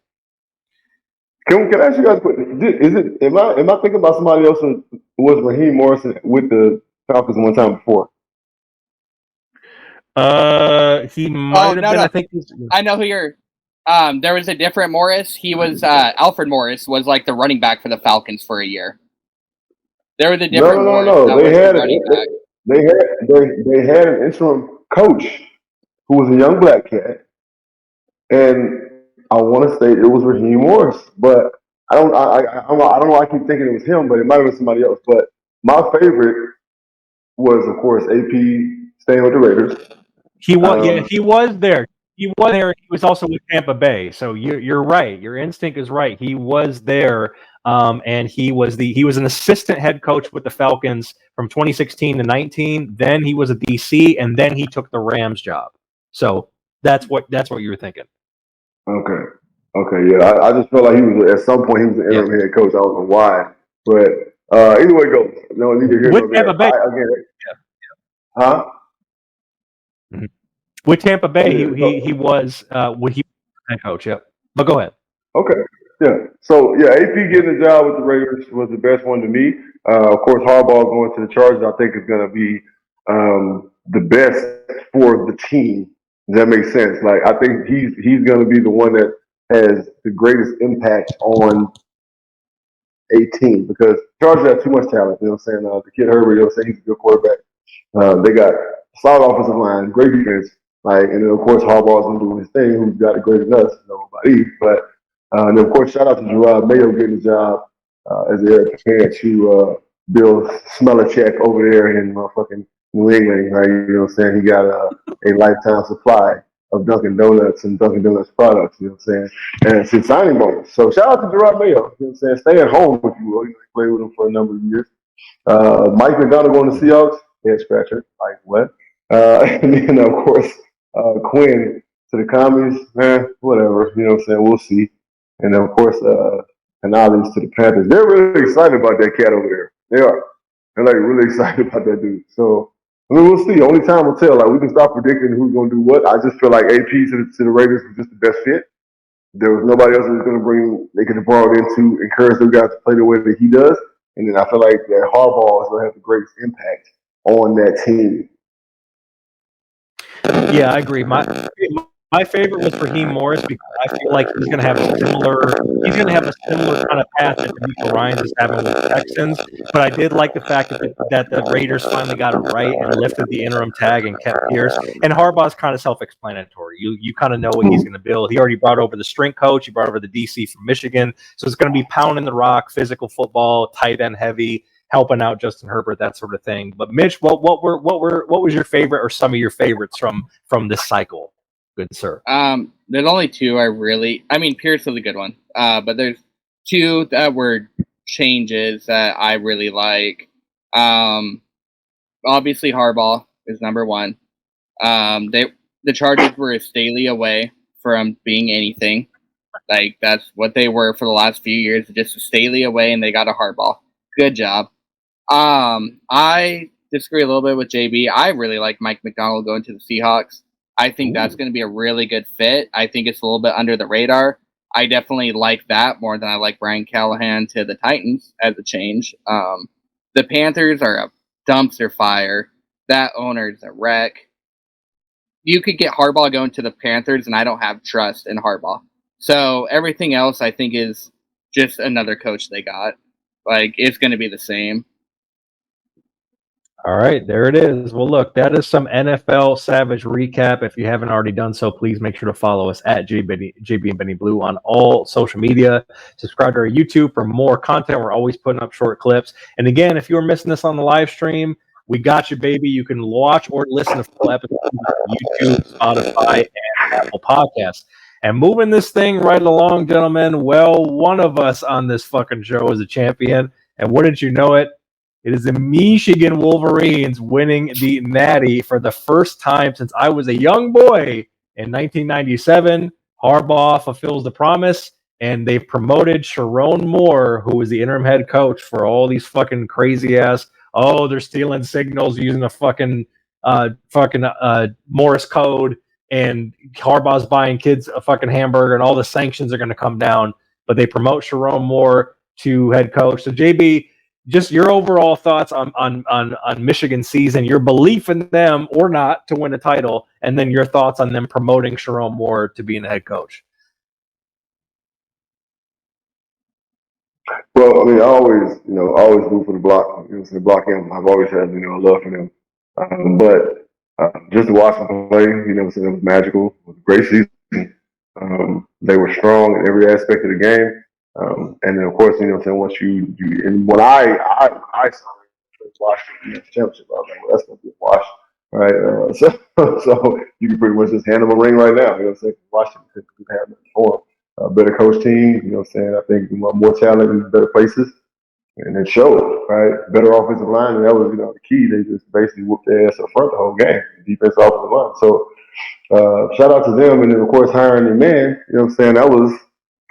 Can I ask you guys? Am I thinking about somebody else who was Raheem Morris with the Falcons one time before? He might have been. No. I think I know who you're. There was a different Morris. He was Alfred Morris was like the running back for the Falcons for a year. There was a different Morris. No. They had an interim coach who was a young black cat, and I want to say it was Raheem Morris, but I don't know. I keep thinking it was him, but it might have been somebody else. But my favorite was, of course, AP staying with the Raiders. He was. He was there. He was there. He was also with Tampa Bay. So you're right. Your instinct is right. He was there, and he was an assistant head coach with the Falcons from 2016 to 19. Then he was a DC, and then he took the Rams job. So that's what you were thinking. Okay. Yeah. I just felt like he was at some point he was an interim head coach. I don't know why, but either way it goes. No need to hear with Tampa Bay. Huh? Mm-hmm. With Tampa Bay, he was head coach. Yep. But go ahead. Okay. Yeah. So AP getting the job with the Raiders was the best one to me. Of course, Harbaugh going to the Chargers, I think is going to be the best for the team. Does that make sense? Like I think he's going to be the one that has the greatest impact on a team because Chargers have too much talent. You know what I'm saying? The kid Herbert, you know what I'm saying? He's a good quarterback. They got solid offensive line, great defense. Like, and then of course Harbaugh's gonna do his thing. Who's got it greater than us? Nobody. But and then of course, shout out to Gerard Mayo getting the job as the heir apparent to Bill Smellicheck over there in motherfucking New England. Right? You know what I'm saying? He got a lifetime supply of Dunkin' Donuts and Dunkin' Donuts products. You know what I'm saying? And it's a signing bonus. So shout out to Gerard Mayo. You know what I'm saying? Stay at home if you will. You played with him for a number of years. Mike McDonald going to Seahawks, head scratcher. Like what? And then of course Quinn to the commies, whatever. You know what I'm saying? We'll see. And then of course Canales to the Panthers. They're really excited about that cat over there. They are. They're like really excited about that dude. So I mean, we'll see. Only time will tell. Like we can stop predicting who's going to do what. I just feel like AP to the Raiders was just the best fit. There was nobody else that was going to bring. They could have brought in to encourage those guys to play the way that he does. And then I feel like that Harbaugh is going to have the greatest impact on that team. Yeah, I agree. My favorite was Raheem Morris because I feel like he's going to have a similar kind of path that DeMeco Ryans is having with the Texans. But I did like the fact that the Raiders finally got it right and lifted the interim tag and kept Pierce. And Harbaugh's kind of self-explanatory. You kind of know what he's going to build. He already brought over the strength coach. He brought over the DC from Michigan. So it's going to be pounding the rock, physical football, tight end heavy, helping out Justin Herbert, that sort of thing. But Mitch, what was your favorite or some of your favorites from this cycle? Good sir. There's only two Pierce was a good one. But there's two that were changes that I really like. Obviously Harbaugh is number one. The Chargers were a Staley away from being anything. Like that's what they were for the last few years, just a Staley away, and they got a Harbaugh. Good job. I disagree a little bit with JB. I really like Mike McDonald going to the Seahawks. I think that's going to be a really good fit. I think it's a little bit under the radar. I definitely like that more than I like Brian Callahan to the Titans as a change. The Panthers are a dumpster fire. That owner is a wreck. You could get Harbaugh going to the Panthers, and I don't have trust in Harbaugh. So everything else I think is just another coach they got. Like, it's going to be the same. All right, there it is. Well, look, that is some NFL Savage recap. If you haven't already done so, please make sure to follow us at JB and Benny Blue on all social media. Subscribe to our YouTube for more content. We're always putting up short clips. And again, if you were missing this on the live stream, we got you, baby. You can watch or listen to full episodes on YouTube, Spotify, and Apple Podcasts. And moving this thing right along, gentlemen, well, one of us on this fucking show is a champion. And wouldn't you know it? It is the Michigan Wolverines winning the Natty for the first time since I was a young boy in 1997. Harbaugh fulfills the promise, and they've promoted Sharon Moore, who was the interim head coach for all these fucking crazy ass. Oh, they're stealing signals using a fucking Morse code, and Harbaugh's buying kids a fucking hamburger, and all the sanctions are going to come down. But they promote Sharon Moore to head coach. So JB, just your overall thoughts on Michigan's season, your belief in them or not to win a title, and then your thoughts on them promoting Sharon Moore to being the head coach. Well, I mean, I always move for the block. You know, block him. I've always had, a love for them. But just to watch them play, it was magical. It was a great season. They were strong in every aspect of the game. And then, of course, once you and when I watched the championship, I was like, well, that's going to be a wash, right? So you can pretty much just hand them a ring right now. Washington could have nothing for them. A better coach team, I think more talent in better places. And it showed, right? Better offensive line, and that was, the key. They just basically whooped their ass up front the whole game, defense, offensive line. So shout out to them, and then of course hiring the man. That was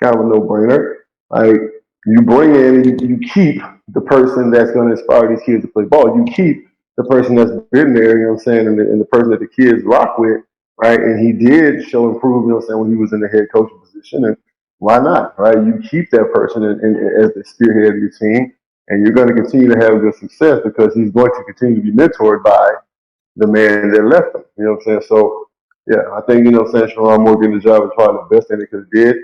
kind of a no-brainer. Like you bring in, you keep the person that's going to inspire these kids to play ball. You keep the person that's been there, and the person that the kids rock with, right? And he did show improvement, when he was in the head coaching position, and why not, right? You keep that person as the spearhead of your team, and you're going to continue to have good success because he's going to continue to be mentored by the man that left him. So, yeah, I think, Sharon Moore getting the job is probably the best thing they could have did.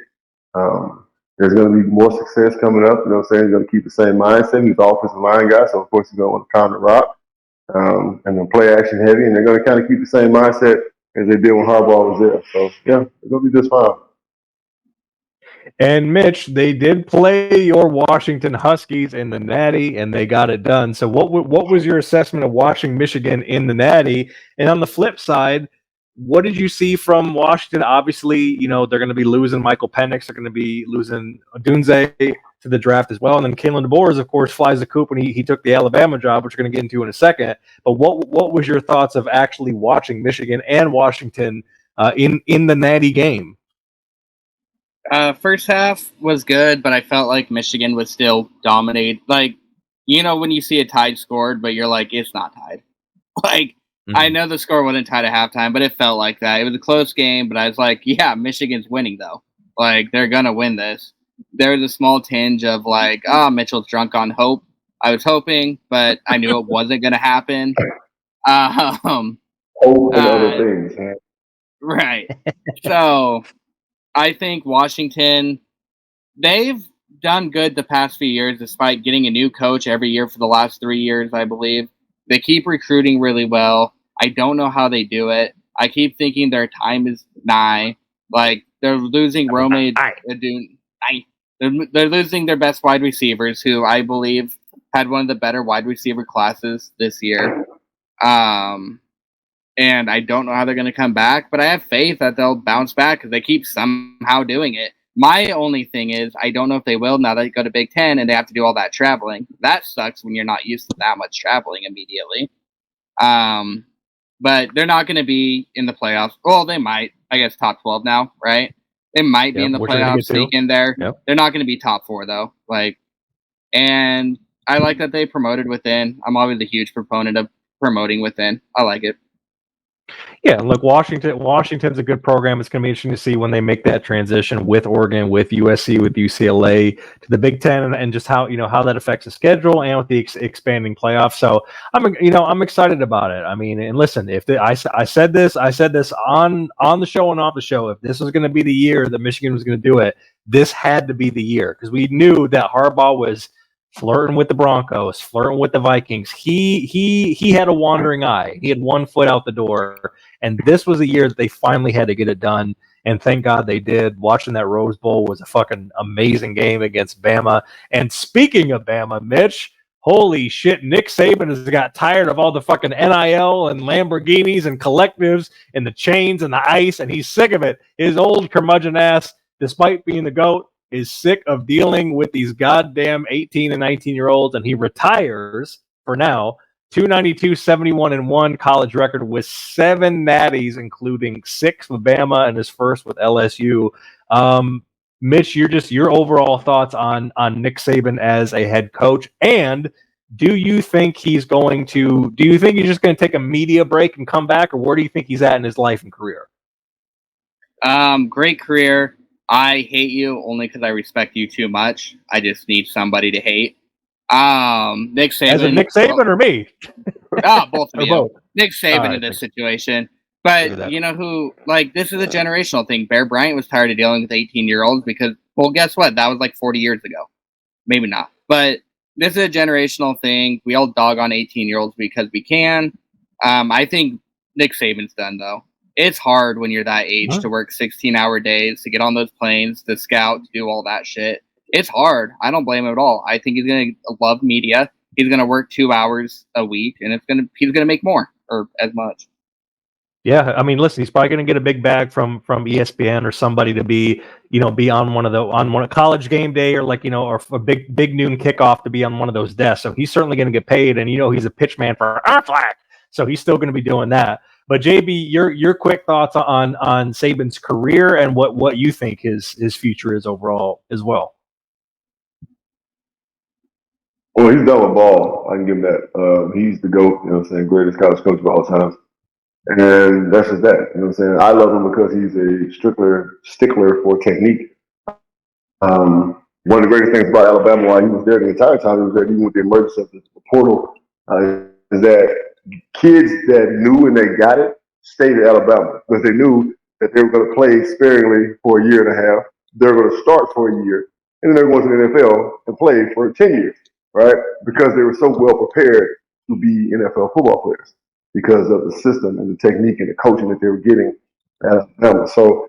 There's going to be more success coming up. He's going to keep the same mindset. He's an offensive line guy, so of course he's going to want to pound the rock. and then play action heavy, and they're going to kind of keep the same mindset as they did when Harbaugh was there. So yeah, they're going to be just fine. And Mitch, they did play your Washington Huskies in the Natty, and they got it done. So, what was your assessment of watching Michigan in the Natty? And on the flip side, what did you see from Washington? Obviously, they're going to be losing Michael Penix. They're going to be losing Dunze to the draft as well. And then Kalen DeBoer, of course, flies the coop when he took the Alabama job, which we're going to get into in a second. But what was your thoughts of actually watching Michigan and Washington in the Natty game? First half was good, but I felt like Michigan was still dominate. Like, when you see a tied scored, but you're like, it's not tied. Like, I know the score wasn't tied at halftime, but it felt like that. It was a close game, but I was like, yeah, Michigan's winning, though. Like, they're going to win this. There was a small tinge of like, Mitchell's drunk on hope. I was hoping, but I knew it wasn't going to happen. Hope and other things. Huh? Right. So I think Washington, they've done good the past few years despite getting a new coach every year for the last 3 years, I believe. They keep recruiting really well. I don't know how they do it. I keep thinking their time is nigh. Like, they're losing Rome. They're losing their best wide receivers, who I believe had one of the better wide receiver classes this year. And I don't know how they're going to come back, but I have faith that they'll bounce back because they keep somehow doing it. My only thing is, I don't know if they will now that they go to Big Ten and they have to do all that traveling. That sucks when you're not used to that much traveling immediately. But they're not going to be in the playoffs. Well, they might. I guess top 12 now, right? They might be in the playoffs, sneak in there. Yep. They're not going to be top 4 though. And I like that they promoted within. I'm always a huge proponent of promoting within. I like it. Yeah, look, Washington's a good program. It's going to be interesting to see when they make that transition with Oregon, with USC, with UCLA to the Big Ten, and just how that affects the schedule and with the expanding playoffs. So I'm excited about it. I mean, and listen, I said this on the show and off the show. If this was going to be the year that Michigan was going to do it, this had to be the year because we knew that Harbaugh was flirting with the Broncos, flirting with the Vikings. He had a wandering eye. He had one foot out the door. And this was a year that they finally had to get it done. And thank God they did. Watching that Rose Bowl was a fucking amazing game against Bama. And speaking of Bama, Mitch, holy shit, Nick Saban has got tired of all the fucking NIL and Lamborghinis and collectives and the chains and the ice, and he's sick of it. His old curmudgeon ass, despite being the GOAT, is sick of dealing with these goddamn 18 and 19-year-olds, and he retires for now. 292, 71, and 1 college record with 7 natties, including 6 with Bama and his first with LSU. Mitch, your overall thoughts on Nick Saban as a head coach, and do you think he's just going to take a media break and come back, or where do you think he's at in his life and career? Great career. I hate you only because I respect you too much. I just need somebody to hate. Nick Saban. As in Nick Saban or me? Both of you. Both. Nick Saban in this situation. But you know who, this is a generational thing. Bear Bryant was tired of dealing with 18-year-olds because, well, guess what? That was 40 years ago. Maybe not. But this is a generational thing. We all dog on 18-year-olds because we can. I think Nick Saban's done, though. It's hard when you're that age to work 16-hour days, to get on those planes, to scout, to do all that shit. It's hard. I don't blame him at all. I think he's going to love media. He's going to work 2 hours a week, and he's going to make more, or as much. Yeah, I mean, listen, he's probably going to get a big bag from ESPN or somebody to be on a college game day, or or a big noon kickoff to be on one of those desks. So he's certainly going to get paid, and he's a pitch man for Aflac, so he's still going to be doing that. But JB, your quick thoughts on Saban's career and what you think his future is overall as well. Well, he's done with ball. I can give him that. He's the GOAT, greatest college coach of all time. And that's just that. I love him because he's a stickler for technique. One of the greatest things about Alabama while he was there the entire time he was there, even with the emergence of the portal, is that kids that knew and they got it stayed at Alabama because they knew that they were going to play sparingly for a year and a half. They were going to start for a year, and then they were going to the NFL and play for 10 years, right? Because they were so well prepared to be NFL football players because of the system and the technique and the coaching that they were getting at Alabama. So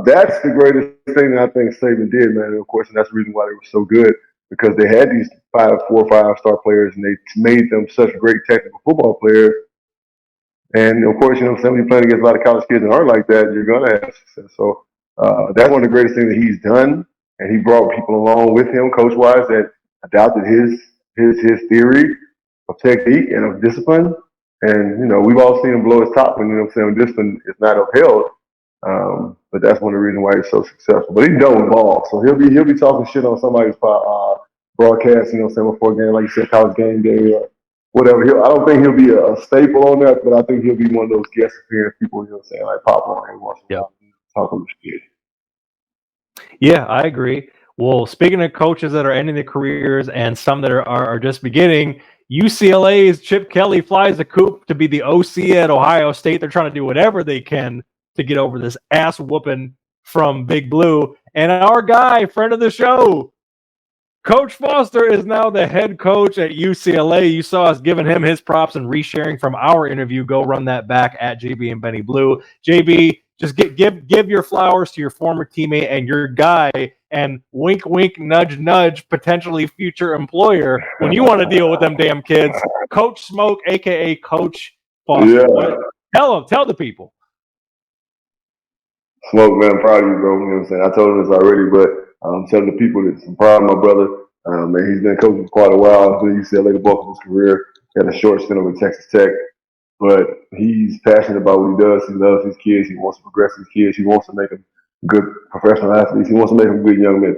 that's the greatest thing that I think Saban did, man. And of course, and that's the reason why they were so good, because they had these 4 or 5-star players, and they made them such great technical football players. And of course, when you're playing against a lot of college kids that aren't like that, you're gonna have success. So that's one of the greatest things that he's done, and he brought people along with him, coach wise, that adopted his theory of technique and of discipline. And we've all seen him blow his top when discipline is not upheld. But that's one of the reasons why he's so successful. But he's done with ball, so he'll be talking shit on somebody's broadcast, before a game, like you said, college game day or whatever. I don't think he'll be a staple on that, but I think he'll be one of those guest appearance people, like pop on every once in a while, talking shit. Yeah, I agree. Well, speaking of coaches that are ending their careers and some that are just beginning, UCLA's Chip Kelly flies the coop to be the OC at Ohio State. They're trying to do whatever they can to get over this ass whooping from Big Blue. And our guy, friend of the show, Coach Foster, is now the head coach at UCLA. You saw us giving him his props and resharing from our interview. Go run that back at JB and Benny Blue. JB, just give your flowers to your former teammate and your guy, and wink, wink, nudge, nudge, potentially future employer when you want to deal with them damn kids. Coach Smoke, a.k.a. Coach Foster. Yeah. Tell the people. Smoke, man, I'm proud of you, bro. You know what I'm saying? I told him this already, but I'm telling the people that I'm proud of my brother. Man, he's been coaching for quite a while. He's been at UCLA the bulk of his career. He had a short stint over Texas Tech. But he's passionate about what he does. He loves his kids. He wants to progress his kids. He wants to make them good professional athletes. He wants to make them good young men.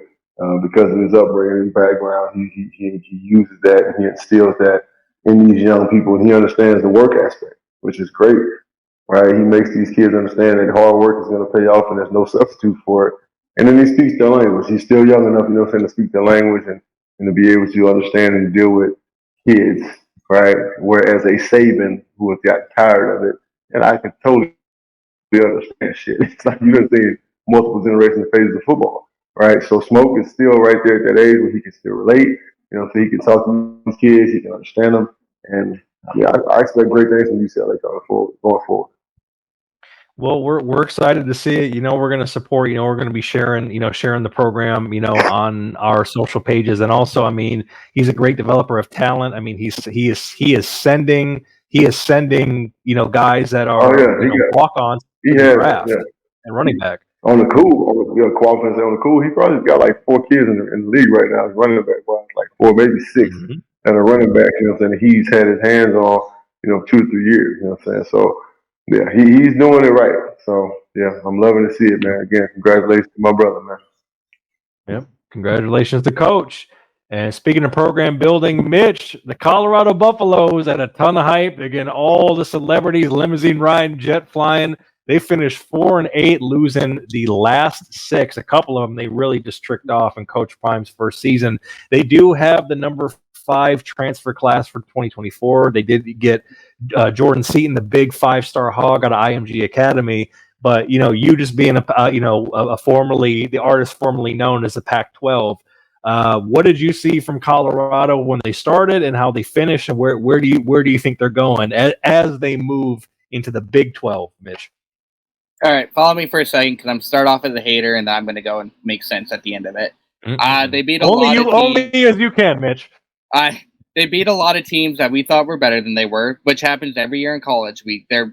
Because of his upbringing, his background, he uses that and he instills that in these young people. And he understands the work aspect, which is great. Right? He makes these kids understand that hard work is going to pay off and there's no substitute for it. And then he speaks their language. He's still young enough, to speak their language and to be able to understand and deal with kids, right? Whereas a Saban who has gotten tired of it, and I can totally understand shit. It's like you've seen multiple generations of phases of football, right? So Smoke is still right there at that age where he can still relate, so he can talk to these kids, he can understand them. And yeah, I expect great things from UCLA going forward. Well, we're excited to see it. We're going to support. We're going to be sharing the program, on our social pages, and also, he's a great developer of talent. He is sending guys that are walk-ons to the draft and running back. On the cool, he probably got like 4 kids in the league right now. He's running back, like 4, maybe 6, and a running back. He's had his hands on 2 or 3 years. So. Yeah, he's doing it right. So, yeah, I'm loving to see it, man. Again, congratulations to my brother, man. Yep, congratulations to Coach. And speaking of program building, Mitch, the Colorado Buffaloes had a ton of hype. Again, all the celebrities, limousine riding, jet flying. They finished 4-8, losing the last 6. A couple of them they really just tricked off in Coach Prime's first season. They do have the number 5 transfer class for 2024. They did get Jordan Seaton, the big 5-star hog out of IMG Academy. But you just being a formerly the artist formerly known as the Pac-12. What did you see from Colorado when they started and how they finished, and where do you think they're going as they move into the Big 12, Mitch? All right, follow me for a second because I'm start off as a hater and then I'm going to go and make sense at the end of it. They beat a lot of teams. Only as you can, Mitch. They beat a lot of teams that we thought were better than they were, which happens every year in college.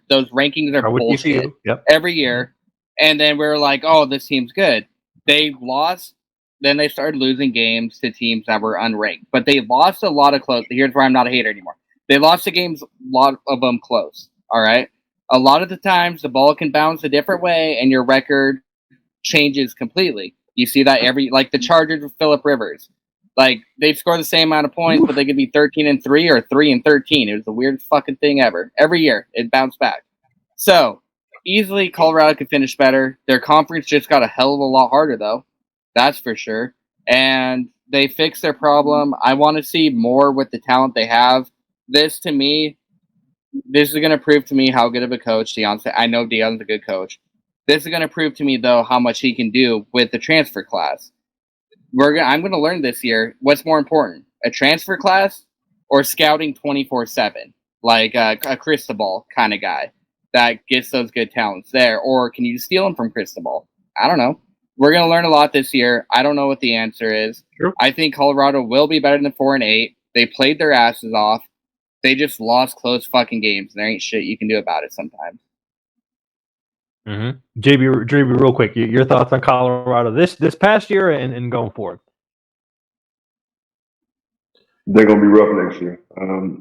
Those rankings are bullshit every year. And then we're like, oh, this team's good. They lost. Then they started losing games to teams that were unranked. But they lost a lot of close. Here's where I'm not a hater anymore. They lost the games, a lot of them close. All right? A lot of the times, the ball can bounce a different way, and your record changes completely. You see that like the Chargers with Phillip Rivers. Like, they score the same amount of points, but they could be 13-3 or 3-13. It was the weirdest fucking thing ever. Every year, it bounced back. So, easily, Colorado could finish better. Their conference just got a hell of a lot harder, though. That's for sure. And they fixed their problem. I want to see more with the talent they have. This is going to prove to me how good of a coach Deion's. I know Deion's a good coach. This is going to prove to me, though, how much he can do with the transfer class. I'm going to learn this year what's more important, a transfer class or scouting 24/7, like a Cristobal kind of guy that gets those good talents there, or can you steal them from Cristobal? I don't know. We're gonna learn a lot this year. I don't know what the answer is. True. I think Colorado will be better than 4-8. They played their asses off. They just lost close fucking games. There ain't shit you can do about it sometimes. Mm-hmm. JB, real quick, your thoughts on Colorado this past year and going forward? They're gonna be rough next year.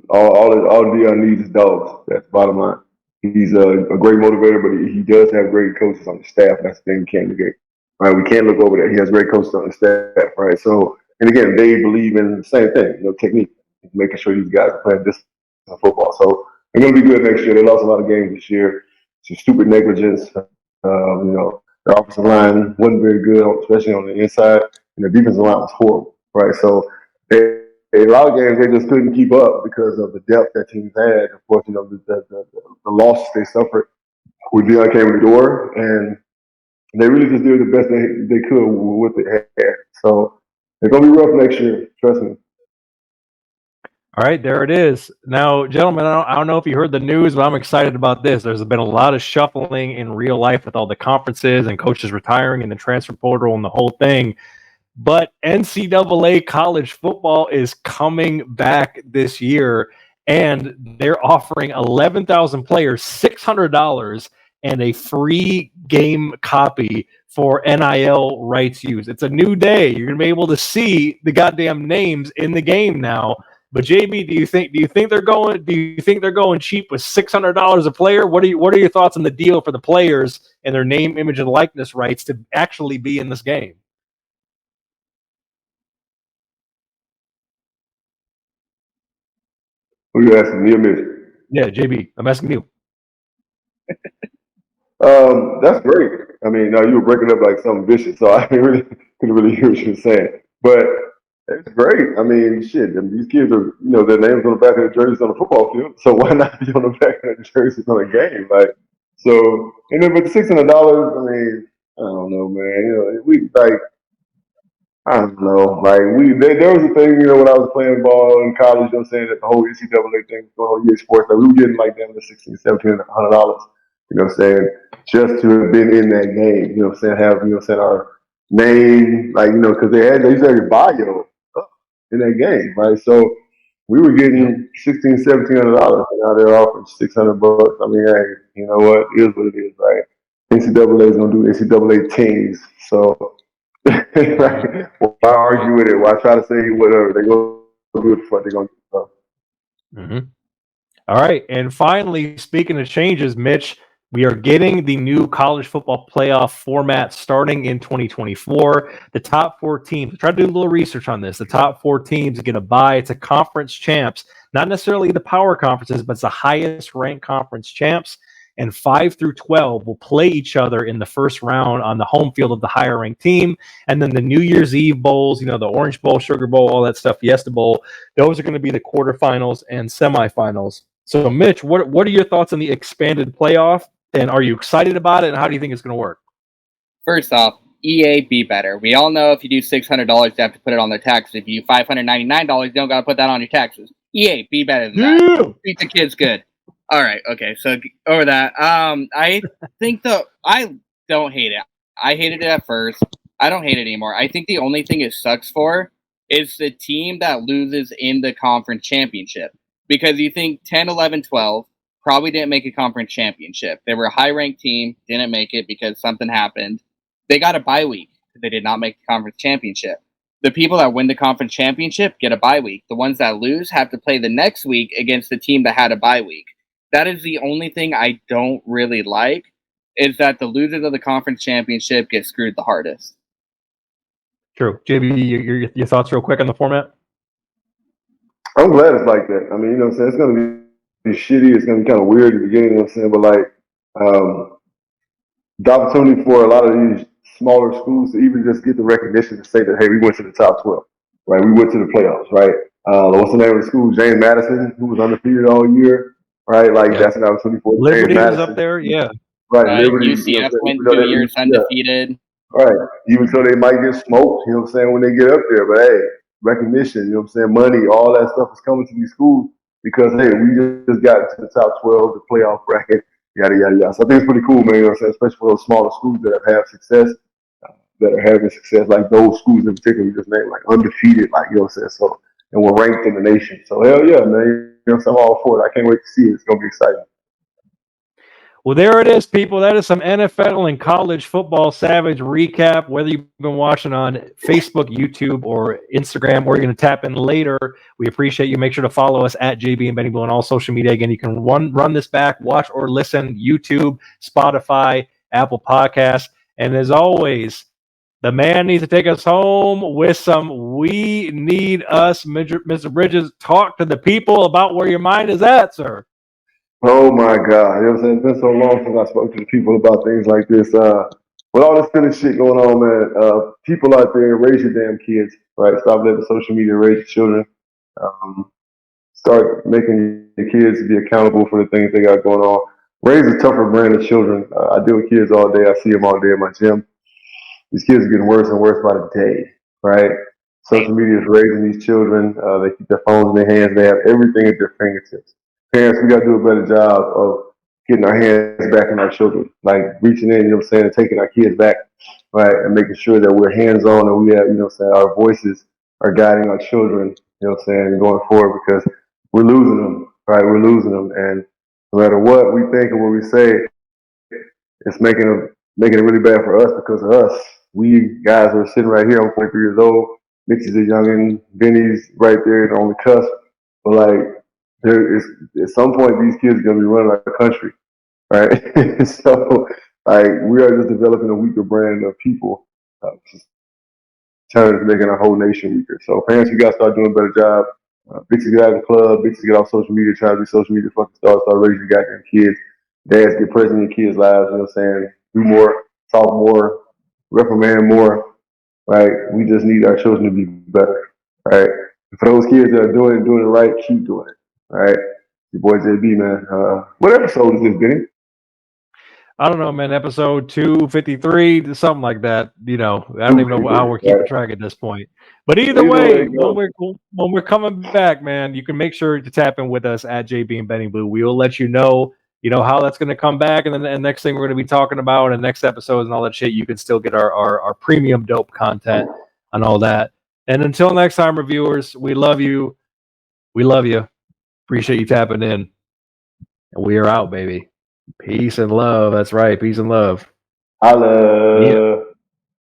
All Dion needs is dogs. That's the bottom line. He's a great motivator, but he does have great coaches on the staff. That's the thing we can't negate. Right? We can't look over that. He has great coaches on the staff, right? So, and again, they believe in the same thing, technique, making sure these guys are playing this football. So they're gonna be good next year. They lost a lot of games this year. It's stupid negligence. Their offensive line wasn't very good, especially on the inside, and the defensive line was horrible, right? So a lot of games they just couldn't keep up because of the depth that teams had. Of course, the losses they suffered when Dion came in the door, and they really just did the best they could with what they had. So they're gonna be rough next year. Trust me. All right, there it is. Now, gentlemen, I don't know if you heard the news, but I'm excited about this. There's been a lot of shuffling in real life with all the conferences and coaches retiring and the transfer portal and the whole thing. But NCAA college football is coming back this year, and they're offering 11,000 players $600 and a free game copy for NIL rights use. It's a new day. You're gonna be able to see the goddamn names in the game now. But JB, do you think they're going cheap with $600 a player? What are your thoughts on the deal for the players and their name, image, and likeness rights to actually be in this game? Who you asking, me or Mitch? Yeah, JB, I'm asking you. That's great. I mean, now you were breaking up like something vicious, so I couldn't really hear what you were saying. But it's great. I mean, shit. I mean, these kids are, their names on the back of their jerseys on the football field. So why not be on the back of their jerseys on a game? Like, so, and then with the $600, I mean, I don't know, man. I don't know. Like there was a thing, when I was playing ball in college, saying that the whole NCAA thing was going on EA Sports, like we were getting like down to $1,600, $1,700, just to have been in that game, have, our name, like, because they used to have your bio in that game, right? So we were getting $1,700, and now they're offering $600. I mean, hey, you know what? It is what it is, right? NCAA is gonna do NCAA teams, so. Right. Why argue with it? Why try to say whatever? They're going to do it what they're going to do. Mm-hmm. All right. And finally, speaking of changes, Mitch, we are getting the new college football playoff format starting in 2024. The top 4 teams, try to do a little research on this. The top 4 teams get a bye. It's a conference champs, not necessarily the power conferences, but it's the highest ranked conference champs. And 5 through 12 will play each other in the first round on the home field of the higher ranked team. And then the New Year's Eve bowls, the Orange Bowl, Sugar Bowl, all that stuff, Fiesta Bowl, those are going to be the quarterfinals and semifinals. So, Mitch, what are your thoughts on the expanded playoff? And are you excited about it? And how do you think it's going to work? First off, EA, be better. We all know if you do $600, you have to put it on their taxes. If you do $599, you don't got to put that on your taxes. EA, be better than that. Treat the kids good. All right, okay, so over that. I think I don't hate it. I hated it at first. I don't hate it anymore. I think the only thing it sucks for is the team that loses in the conference championship. Because you think 10, 11, 12 probably didn't make a conference championship. They were a high-ranked team, didn't make it because something happened. They got a bye week. They did not make the conference championship. The people that win the conference championship get a bye week. The ones that lose have to play the next week against the team that had a bye week. That is the only thing I don't really like, is that the losers of the conference championship get screwed the hardest. True. JB, your thoughts real quick on the format? I'm glad it's like that. I mean, it's going to be shitty. It's going to be kind of weird at the beginning, but like the opportunity for a lot of these smaller schools to even just get the recognition to say that, hey, we went to the top 12, right? We went to the playoffs, right? What's the name of the school? James Madison, who was undefeated all year. Right, like that's an opportunity for Liberty was up there, yeah. Right, Liberty. UCF went 2 years undefeated. Right, even so they might get smoked. When they get up there. But hey, recognition, you know what I'm saying, money, all that stuff is coming to these schools because, hey, we just got into the top 12, the playoff bracket, yada, yada, yada. So I think it's pretty cool, man, you know what I'm saying, especially for those smaller schools that have success, that are having success, like those schools in particular we just named, like undefeated, like, you know what I'm saying, so, and we're ranked in the nation. So, hell yeah, man, you know what I'm saying, I'm all for it. I can't wait to see it. It's going to be exciting. Well, there it is, people. That is some NFL and college football savage recap. Whether you've been watching on Facebook, YouTube, or Instagram, or you're going to tap in later, we appreciate you. Make sure to follow us at JB and Benny Blue on all social media. Again, you can run this back, watch or listen, YouTube, Spotify, Apple Podcasts. And as always, the man needs to take us home with some "We Need Us." Mr. Bridges, talk to the people about where your mind is at, sir. Oh my God. You know what I'm saying? It's been so long since I spoke to the people about things like this. With all this silly shit going on, man, people out there, raise your damn kids, right? Stop letting social media raise your children. Start making your kids be accountable for the things they got going on. Raise a tougher brand of children. I deal with kids all day. I see them all day at my gym. These kids are getting worse and worse by the day, right? Social media is raising these children. They keep their phones in their hands. They have everything at their fingertips. Parents, we got to do a better job of getting our hands back in our children, like reaching in, you know what I'm saying, and taking our kids back, right, and making sure that we're hands-on and we have, you know what I'm saying, our voices are guiding our children, you know what I'm saying, going forward because we're losing them, right? We're losing them. And no matter what we think and what we say, it's making it really bad for us because of us. We guys are sitting right here. I'm 43 years old. Mitch is a youngin'. Benny's right there on the cusp. But like, there is at some point these kids are gonna be running our country, right? So like, we are just developing a weaker brand of people, just turning making our whole nation weaker. So parents, you gotta start doing a better job. Bitches get out of the club. Bitches get off social media. Try to be social media fucking stars. Start raising your goddamn kids. Dads get present in your kids' lives. You know what I'm saying? Do more, talk more, reprimand more. Right? We just need our children to be better. Right? And for those kids that are doing it right, keep doing it. Right? Your boy JB, man. What episode is this, Benny? I don't know, man. Episode 253, something like that. You know, I don't even know how we're keeping track at this point. But either way, when we're coming back, man, you can make sure to tap in with us at JB and Benny Blue. We will let you know how that's going to come back, and then the next thing we're going to be talking about, and next episodes and all that shit. You can still get our premium dope content and all that. And until next time, reviewers, we love you. We love you. Appreciate you tapping in, and we are out, baby. Peace and love. That's right. Peace and love. Holla. Yeah.